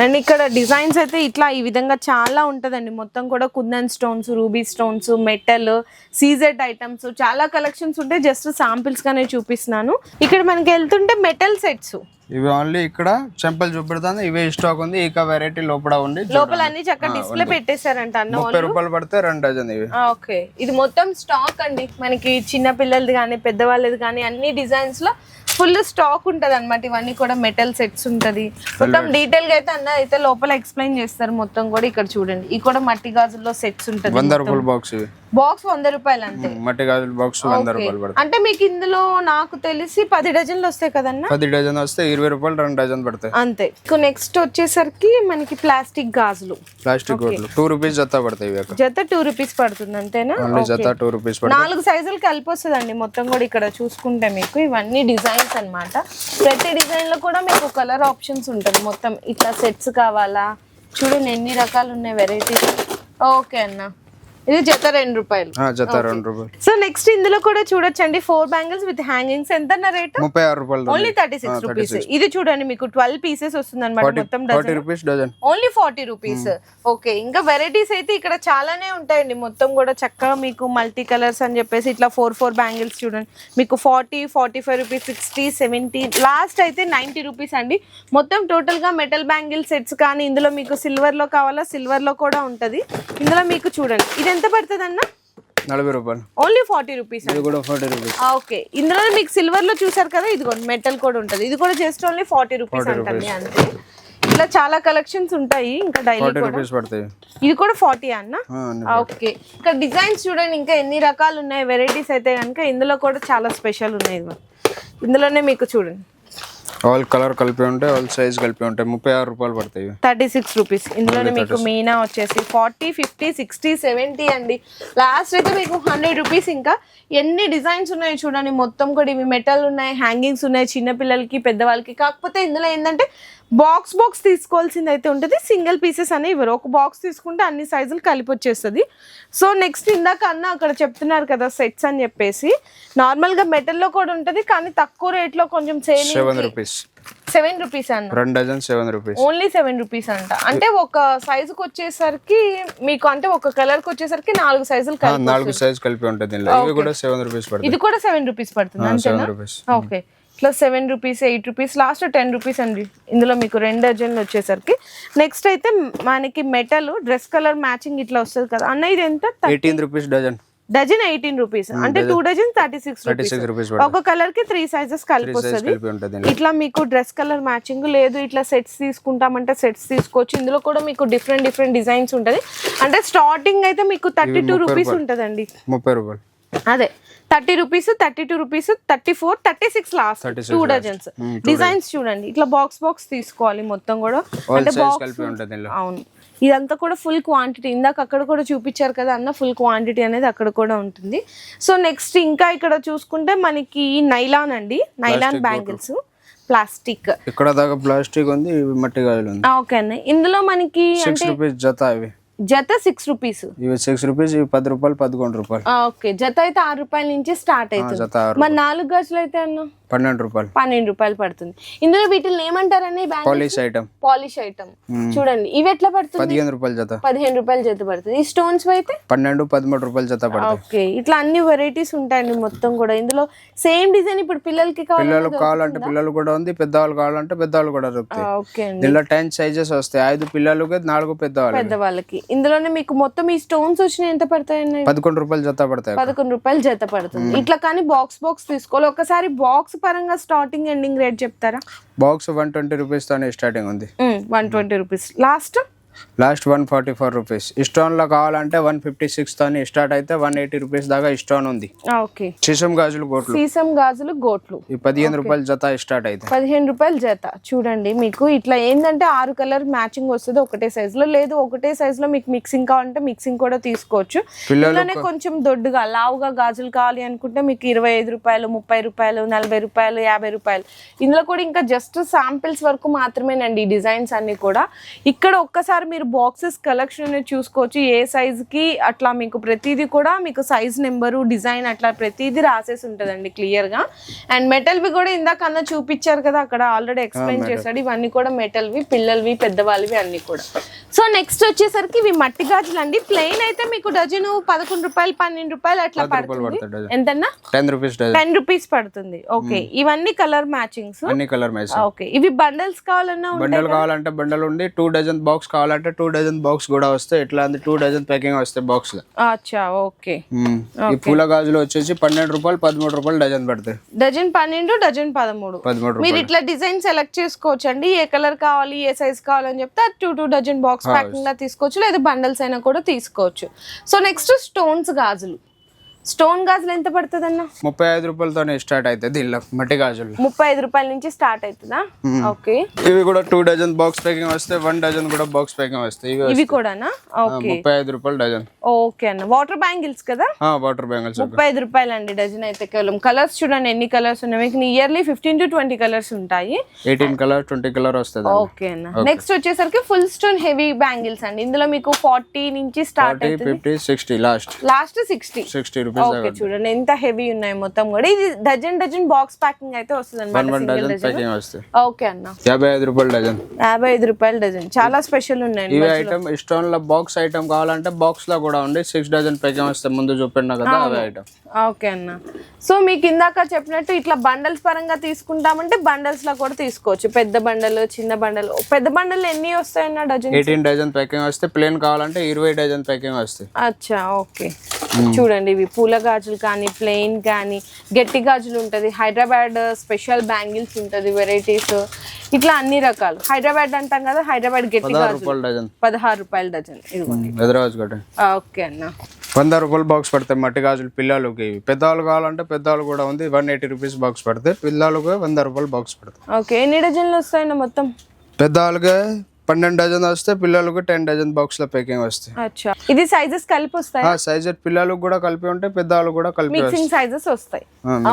అండ్ ఇక్కడ డిజైన్స్ అయితే ఇట్లా ఈ విధంగా చాలా ఉంటదండి. మొత్తం కూడా kundan stones, ruby stones, metal, CZ items చాలా కలెక్షన్స్ ఉంటాయి. జస్ట్ సాంపిల్స్ గానే చూపిస్తున్నాను. ఇక్కడ మనకి వెళ్తుంటే మెటల్ సెట్స్ ఇవి ఓన్లీ ఇక్కడ చెంపల్ చూపెడతాను. ఇవే స్టాక్ ఉంది. ఇక వెరైటీ లోపల ఉంది. లోపల అన్ని చక్కగా డిస్ప్లే పెట్టేశారంట అన్న. 30 రూపాయలు పడితే 2 డజన్ ఇవి. ఓకే, ఇది మొత్తం స్టాక్ అండి. మనకి చిన్న పిల్లలది కానీ పెద్దవాళ్ళది కానీ అన్ని డిజైన్స్ లో ఫుల్ స్టాక్ ఉంటది అనమాట. ఇవన్నీ కూడా మెటల్ సెట్స్ ఉంటది. మొత్తం డీటెయిల్ గా అయితే అన్న అయితే లోపల ఎక్స్ప్లెయిన్ చేస్తారు మొత్తం కూడా. ఇక్కడ చూడండి, ఇది కూడా మట్టి గాజుల్లో సెట్స్ ఉంటది. 100 రూపాయల బాక్స్ ఇవి. బాక్స్ 100 రూపాయలు అంతే. మట్టి గాజుల బాక్స్ 100 రూపాయలు పడుతుంది. అంటే మీకు ఇందులో నాకు తెలిసి 10 డజన్లు వస్తాయి కదన్నా. 10 డజన్ వస్తే 20 రూపాయలు 2 డజన్ పడతాయి అంతే. నెక్స్ట్ వచ్చేసరికి మనకి ప్లాస్టిక్ గాజులు, ప్లాస్టిక్ గోట్లు 2 రూపీస్ జత పడతాయి. జత 2 రూపీస్ పడుతుంది అంతేనా? జత 2 రూపీస్ పడుతుంది. 4 సైజులు కలిపి వస్తుందండి మొత్తం కూడా. ఇక్కడ చూసుకుంటే మీకు ఇవన్నీ డిజైన్స్ అన్నమాట. ప్రతి డిజైన్ లో కూడా మీకు కలర్ ఆప్షన్స్ ఉంటుంది. మొత్తం ఇట్లా సెట్స్ కావాలా చూడండి ఎన్ని రకాలు ఉన్నాయి వెరైటీస్. ఓకే అన్న, ఇది జత 2 రూపాయలు. జత 2 రూపాయలు. సో నెక్స్ట్ ఇందులో కూడా చూడొచ్చండి 4 బ్యాంగిల్స్ విత్ హ్యాంగింగ్స్. ఎంత రేట్? 36 రూపాయలు. Only 36 rupees. ఇది చూడండి మీకు 12 పీసెస్ వస్తుంది అనమాట. మొత్తం 40 rupees dozen. Only 40 rupees. Okay, ఇంకా వెరైటీస్ అయితే ఇక్కడ చాలానే ఉంటాయండి. మొత్తం కూడా చక్కగా మీకు మల్టీ కలర్స్ అని చెప్పేసి ఇట్లా 4 బ్యాంగిల్స్ చూడండి మీకు 40 45 రూపీస్, 60 70, లాస్ట్ అయితే 90 రూపీస్ అండి. మొత్తం టోటల్ గా మెటల్ బ్యాంగిల్ సెట్స్. కానీ ఇందులో మీకు సిల్వర్ లో కావాలా సిల్వర్ లో కూడా ఉంటది. ఇందులో మీకు చూడండి ఇది ఎంత పడుతుంది అన్న? 40 రూపాయలు. Only 40 rupees. ఇది కూడా 40 రూపీస్. ఓకే, ఇందులో మీకు సిల్వర్ లో చూసారు కదా, ఇది కూడా మెటల్ కూడా ఉంటది. ఇది కూడా జస్ట్ ఓన్లీ 40 రూపీస్ అంటండి అంతే. ఇలా చాలా కలెక్షన్స్ ఉంటాయి. ఇంకా డైలీ 40 రూపీస్ పడతాయి. ఇది కూడా 40 అన్న. ఓకే, ఇక్కడ డిజైన్స్ చూడండి ఇంకా ఎన్ని రకాలు ఉన్నాయి వెరైటీస్ అయితే కనుక. ఇందులో కూడా చాలా స్పెషల్ ఉన్నాయి. ఇందులోనే మీకు చూడండి ఆల్ కలర్ కలిపి ఉంటాయి, ఆల్ సైజ్ కలిపి ఉంటాయి. 36 రూపాయలు పడతాయి. 36 రూపీస్. ఇందులోనే మీకు మీనా వచ్చేసి 40 50 60 70 అండి. లాస్ట్ అయితే మీకు 100 రూపీస్. ఇంకా ఎన్ని డిజైన్స్ ఉన్నాయి చూడండి. మొత్తం కూడా ఇవి మెటల్ ఉన్నాయి, హ్యాంగింగ్స్ ఉన్నాయి చిన్న పిల్లలకి పెద్దవాళ్ళకి. కాకపోతే ఇందులో ఏంటంటే బాక్స్ తీసుకోవాల్సింది అయితే ఉంటుంది. సింగిల్ పీసెస్ అనేవి ఇవ్వరు. ఒక బాక్స్ తీసుకుంటే అన్ని సైజులు కలిపి వచ్చేస్తుంది. సో నెక్స్ట్ ఇందాక అన్న అక్కడ చెప్తున్నారు కదా సెట్స్ అని చెప్పేసి, నార్మల్ గా మెటల్ లో కూడా ఉంటది కానీ తక్కువ రేట్ లో కొంచెం సేల్. 7 రూపీస్. 7 రూపీస్ అన్న. 2 డజన్ 7 రూపీస్. ఓన్లీ 7 రూపీస్ అంట. అంటే ఒక సైజుకి వచ్చేసరికి మీకు అంటే ఒక కలర్ కి వచ్చేసరికి 4 సైజులు కలిపి 4 సైజ్ కలిపి ఉంటుంది. ఇవి కూడా 7 రూపీస్ పడుతుంది. ఇది కూడా 7 రూపీస్ పడుతుంది అంతేనా? ఓకే, ఇట్లా 7 రూపీస్ 8 రూపీస్ లాస్ట్ 10 రూపీస్ అండి. ఇందులో మీకు 2 డజన్లు వచ్చేసరికి. నెక్స్ట్ అయితే మనకి మెటల్ డ్రెస్ కలర్ మ్యాచింగ్ ఇట్లా వస్తుంది కదా అన్న. ఇది ఎంత? 18 రూపీస్ డజన్. Dozen 18 rupees. అంటే 2 డజన్ 36 రూపీస్. ఒక కలర్ కి 3 సైజెస్ కలిపి వస్తుంది. ఇట్లా మీకు డ్రెస్ కలర్ మ్యాచింగ్ లేదు ఇట్లా సెట్స్ తీసుకుంటామంటే సెట్స్ తీసుకోవచ్చు. ఇందులో కూడా మీకు డిఫరెంట్ డిజైన్స్ ఉంటది. అంటే స్టార్టింగ్ అయితే మీకు 32 రూపీస్ ఉంటదండి. 30 రూపాయలు. అదే 30 rupees 32 rupees 34 36 last 2 dozens. Designs చూడండి ఇట్లా బాక్స్ తీసుకోవాలి మొత్తం కూడా. అంటే బాక్స్ అవును. ఇదంతా కూడా ఫుల్ క్వాంటిటీ. ఇందాక అక్కడ కూడా చూపించారు కదా అన్న, ఫుల్ క్వాంటిటీ అనేది అక్కడ కూడా ఉంటుంది. సో నెక్స్ట్ ఇంకా ఇక్కడ చూసుకుంటే మనకి నైలాన్ అండి. Nylon bangles plastic. ఇక్కడ దాకా ప్లాస్టిక్ ఉంది, మట్టి గాజులు ఉంది. ఓకే అన్న. ఇందులో మనకి 6 రూపీస్ జత. ఇవి జత 6 రూపీస్. ఇవి 6 రూపీస్. ఇవి 10 రూపాయలు 11 రూపాయలు. ఓకే, జత అయితే 6 రూపాయల నుంచి స్టార్ట్ అవుతుంది. మరి 4 గజులు అయితే అన్న 12 రూపాయలు. 12 రూపాయలు పడుతుంది. ఇందులో వీటిని ఏమంటారని? Polish item. పాలిష్ ఐటమ్ చూడండి. ఇవి ఎట్లా పడుతుంది? 15 రూపాయలు జత. 15 రూపాయలు జత పడుతుంది. ఈ స్టోన్స్ అయితే 12 13 రూపాయలు జత పడుతుంది. ఓకే, ఇట్లా అన్ని వెరైటీస్ ఉంటాయండి మొత్తం కూడా. ఇందులో సేమ్ డిజైన్ ఇప్పుడు పిల్లలకి కావాలంటే పిల్లలు కూడా ఉంది, పెద్దవాళ్ళు కావాలంటే పెద్దవాళ్ళు కూడా దొరుకుతాయి. ఓకే అండి. దీనిలో 10 సైజెస్ వస్తాయి. 5 పిల్లలకి 4 పెద్దవాళ్ళకి. ఇందులోనే మీకు మొత్తం ఈ స్టోన్స్ వచ్చినాయి ఎంత పడతాయండి? 11 రూపాయలు జత పడతాయి. 11 రూపాయలు జత పడుతుంది. ఇట్లా కానీ బాక్స్ తీసుకోవాలి. ఒకసారి బాక్స్ పరంగా స్టార్టింగ్ ఎండింగ్ రేట్ చెప్తారా? బాక్స్ 120 రూపీస్ తోనే స్టార్టింగ్ ఉంది. 120 రూపీస్ లాస్ట్ లాస్ట్ 144 రూపీస్. స్టోన్లో కావాలంటే 156 తోని స్టార్ట్ అయితే 180 రూపీస్ దాకా స్టోన్ ఉంది. ఓకే, సీసం గాజులు గోట్లు, సీసం గాజులు గోట్లు ఈ 15 రూపాయల జత స్టార్ట్ అయితే 15 రూపాయల జత. చూడండి మీకు ఇట్లా ఏంటంటే 6 కలర్ మ్యాచింగ్ వస్తుంది ఒకటే సైజ్ లో, లేదు ఒకటే సైజ్ లో మీకు మిక్సింగ్ కావాలంటే మిక్సింగ్ కూడా తీసుకోవచ్చు. పిల్లలనే కొంచెం దొడ్డుగా లావుగా గాజులు కావాలి అనుకుంటే మీకు 25 రూపాయలు, 30 రూపాయలు, 40 రూపాయలు, 50 రూపాయలు. ఇందులో కూడా ఇంకా జస్ట్ శాంపిల్స్ వరకు మాత్రమేనండి ఈ డిజైన్స్ అన్ని కూడా. ఇక్కడ ఒక్కసారి మీరు బాక్సెస్ కలెక్షన్ అనేది చూసుకోవచ్చు. ఏ సైజ్ కి అట్లా మీకు ప్రతిదీ కూడా మీకు సైజ్ నెంబరు, డిజైన్ అట్లా ప్రతిదీ రాసేసి ఉంటుందండి క్లియర్ గా. అండ్ మెటల్వి కూడా ఇందాక అన్న చూపించారు కదా, అక్కడ ఆల్రెడీ ఎక్స్ప్లెయిన్ చేశాడు. ఇవన్నీ కూడా మెటల్వి, పిల్లలవి, పెద్దవాళ్ళవి అన్ని కూడా. సో నెక్స్ట్ వచ్చేసరికి ఇవి మట్టి గాజులు అండి. ప్లెయిన్ అయితే మీకు డజను 11 రూపాయలు, 12 రూపాయలు అట్లా పడుతుంది. ఎంతన్నా? 10 రూపీస్. 10 రూపీస్ పడుతుంది. ఓకే, ఇవన్నీ కలర్ మ్యాచింగ్స్. అన్ని కలర్ మ్యాచింగ్. ఓకే, ఇవి బండల్స్ కావాలన్నా బండల్ కావాలంటే బండల్ ఉండి, 2 డజన్ బాక్స్ కావాలంటే 2 డజన్ బాక్స్ కూడా వస్తాయి. ఇట్లా 2 డజన్ ప్యాకింగ్ వస్తాయి బాక్స్ లో. అచ్చా, ఓకే. ఈ పూల గాజులు వచ్చేసి 12 రూపాయలు, 13 రూపాయలు డజన్ పడతాయి. Dozen 12, dozen 13. మీరు ఇట్లా డిజైన్ సెలెక్ట్ చేసుకోవచ్చు అండి. ఏ కలర్ కావాలి, ఏ సైజ్ కావాలని చెప్తే 2 డజన్ బాక్స్ ప్యాకింగ్ లా తీసుకోవచ్చు, లేదా బండల్స్ అయినా కూడా తీసుకోవచ్చు. సో నెక్స్ట్ స్టోన్స్ గాజులు. స్టోన్ గాజులు ఎంత పడుతుంది అన్న? 35 రూపాయలతోనే స్టార్ట్ అవుతుంది. దీనిలో మట్టి గాజులు 35 రూపాయల నుంచి స్టార్ట్ అవుతుందా? ఓకే, ఇవి కూడా 2 డజన్ బాక్స్ ప్యాకింగ్ వస్తాయి, 1 డజన్ కూడా బాక్స్ ప్యాకింగ్ వస్తాయి. ఇవి కూడానా? ఓకే, 35 రూపాయలు డజన్. ఓకే అన్న. వాటర్ బ్యాంగిల్స్ కదా? వాటర్ బ్యాంగిల్స్ 35 రూపాయలు అండి డజన్ అయితే. కేవలం కలర్స్ చూడండి ఎన్ని కలర్స్ ఉన్నాయి మీకు. ఇయర్లీ 15 to 20 కలర్స్ ఉంటాయి. 18 కలర్, 20 కలర్ వస్తుంది. ఓకే అన్న. నెక్స్ట్ వచ్చేసరికి ఫుల్ స్టోన్ హెవీ బ్యాంగిల్స్ అండి. ఇందులో మీకు 40 నుంచి స్టార్ట్ అవుతుంది, 50, 60 లాస్ట్ 60 రూపీస్. ఓకే, చూడండి ఎంత హెవీ ఉన్నాయి మొత్తం కూడా. ఇది డజన్ బాక్స్ ప్యాకింగ్ అయితే వస్తుంది అనమాట. ఓకే అన్న. 55 రూపాయలు డజన్. 55 రూపాయలు డజన్. చాలా స్పెషల్ ఉన్నాయి. ఇవి ఐటమ్ స్టోన్ లో బాక్స్ ఐటమ్ కావాలంటే బాక్స్ లో కూడా ఉంది. 6 డజన్ ప్యాకింగ్ వస్తాయి. ముందు చూపెట్టినా కదా అవి ఐటమ్. ఓకే అన్న. సో మీకు ఇందాక చెప్పినట్టు ఇట్లా బండల్స్ పరంగా తీసుకుంటామంటే బండల్స్ లో కూడా తీసుకోవచ్చు. పెద్ద బండలు, చిన్న బండలు. పెద్ద బండలు ఎన్ని వస్తాయన్న డజన్? 18 డజన్ ప్యాకింగ్ వస్తే, ప్లేన్ కావాలంటే 20 డజన్ ప్యాకింగ్ వస్తాయి. అచ్చా, ఓకే. చూడండి ఇవి పూల గాజులు కానీ, ప్లెయిన్ కానీ, గట్టి గాజులు ఉంటది, హైదరాబాద్ స్పెషల్ బ్యాంగిల్స్ ఉంటది, వెరైటీస్ ఇట్లా అన్ని రకాలు. హైదరాబాద్ అంటాం కదా, హైదరాబాద్ గట్టి గాజులు 16 రూపాయలు డజన్. ఇదిగోండి. ఓకే అన్న. 100 రూపాయలు బాక్స్ పడతాయి మట్టి గాజులు పిల్లలకి. పెద్దవాళ్ళు కావాలంటే పెద్దవాళ్ళు కూడా ఉంది. 180 రూపీస్ బాక్స్ పడతాయి. పిల్లలకు 100 రూపాయలు బాక్స్ పడతాయి. ఓకే, ఎన్ని డజన్లు వస్తాయన్న మొత్తం? పెద్దవాళ్ళకి 12 డజన్ వస్తే, పిల్లలకు 10 డజన్ బాక్స్ లో ప్యాకింగ్ వస్తాయి. అచ్చా, ఇది సైజెస్ కలిపి వస్తాయి? సైజ్ పిల్లలకు కూడా కలిపి ఉంటాయి, పెద్దవాళ్ళు కూడా కలిపి మిక్సింగ్ సైజెస్ వస్తాయి.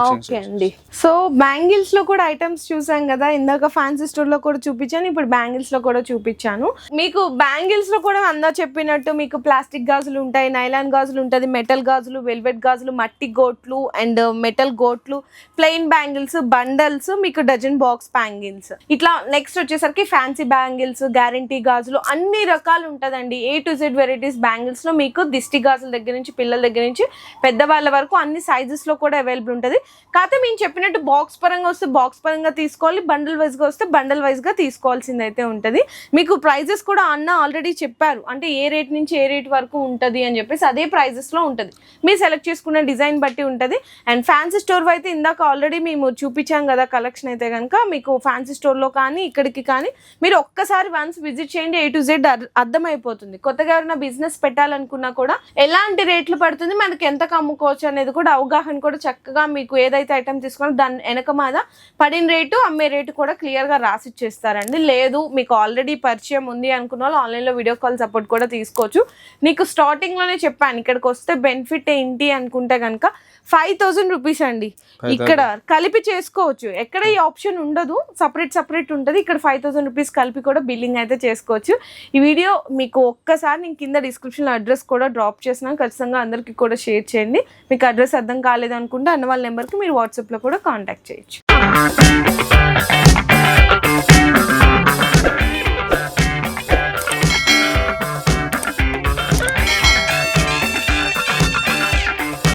ఓకే అండి. సో బ్యాంగిల్స్ లో కూడా ఐటమ్స్ చూసాం కదా, ఇందాక ఫ్యాన్సీ స్టోర్ లో కూడా చూపించాను, ఇప్పుడు బ్యాంగిల్స్ లో కూడా చూపించాను. మీకు బ్యాంగిల్స్ లో కూడా అందా చెప్పినట్టు మీకు ప్లాస్టిక్ గాజులు ఉంటాయి, నైలాన్ గాజులు ఉంటది, మెటల్ గాజులు, వెల్వెట్ గాజులు, మట్టి గోట్లు అండ్ మెటల్ గోట్లు, ప్లెయిన్ బ్యాంగిల్స్, బండల్స్, మీకు డజన్ బాక్స్ బ్యాంగిల్స్. ఇట్లా నెక్స్ట్ వచ్చేసరికి ఫ్యాన్సీ బ్యాంగిల్స్, గ్యారంటీ గాజులు, అన్ని రకాలు ఉంటదండి. A to Z varieties bangles లో మీకు దిష్టి గాజుల దగ్గర నుంచి పిల్లల దగ్గర నుంచి పెద్దవాళ్ళ వరకు అన్ని సైజెస్ లో కూడా అవైలబుల్ ఉంటది. కాకపోతే మేము చెప్పినట్టు బాక్స్ పరంగా వస్తే బాక్స్ పరంగా తీసుకోవాలి, బండల్ వైజ్ గా వస్తే బండల్ వైజ్ గా తీసుకోవాల్సింది అయితే ఉంటది. మీకు ప్రైజెస్ కూడా అన్న ఆల్రెడీ చెప్పారు, అంటే ఏ రేట్ నుంచి ఏ రేట్ వరకు ఉంటది అని చెప్పేసి అదే ప్రైజెస్ లో ఉంటది. మీరు సెలెక్ట్ చేసుకున్న డిజైన్ బట్టి ఉంటది. అండ్ ఫ్యాన్సీ స్టోర్ అయితే ఇందాక ఆల్రెడీ మేము చూపించాం కదా కలెక్షన్ అయితే కనుక, మీకు ఫ్యాన్సీ స్టోర్ లో కానీ ఇక్కడికి కానీ మీరు ఒక్కసారి వన్స్ విజిట్ చేయండి, A to Z అర్థమైపోతుంది. కొత్తగా ఎవరైనా బిజినెస్ పెట్టాలనుకున్నా కూడా ఎలాంటి రేట్లు పడుతుంది, మనకి ఎంత అమ్ముకోవచ్చు అనేది కూడా అవగాహన కూడా చక్కగా మీకు ఏదైతే ఐటమ్ తీసుకోవాలో దాని వెనక మీద పడిన రేటు, అమ్మే రేటు కూడా క్లియర్ గా రాసి ఇచ్చేస్తారండి. లేదు మీకు ఆల్రెడీ పరిచయం ఉంది అనుకున్న వాళ్ళు ఆన్లైన్ లో వీడియో కాల్ సపోర్ట్ కూడా తీసుకోవచ్చు. నీకు స్టార్టింగ్ లోనే చెప్పాను, ఇక్కడికి వస్తే బెనిఫిట్ ఏంటి అనుకుంటే కనుక 5000 రూపీస్ అండి. ఇక్కడ కలిపి చేసుకోవచ్చు, ఎక్కడ ఈ ఆప్షన్ ఉండదు, సపరేట్ ఉంటుంది. ఇక్కడ 5000 రూపీస్ కలిపి కూడా బిల్లింగ్ అయితే చేసుకోవచ్చు. ఈ వీడియో మీకు ఒక్కసారి నేను కింద డిస్క్రిప్షన్లో అడ్రస్ కూడా డ్రాప్ చేసినాను, ఖచ్చితంగా అందరికీ కూడా షేర్ చేయండి. మీకు అడ్రస్ అర్థం కాలేదు అనుకుంటే అన్న వాళ్ళ నెంబర్కి మీరు వాట్సాప్లో కూడా కాంటాక్ట్ చేయొచ్చు.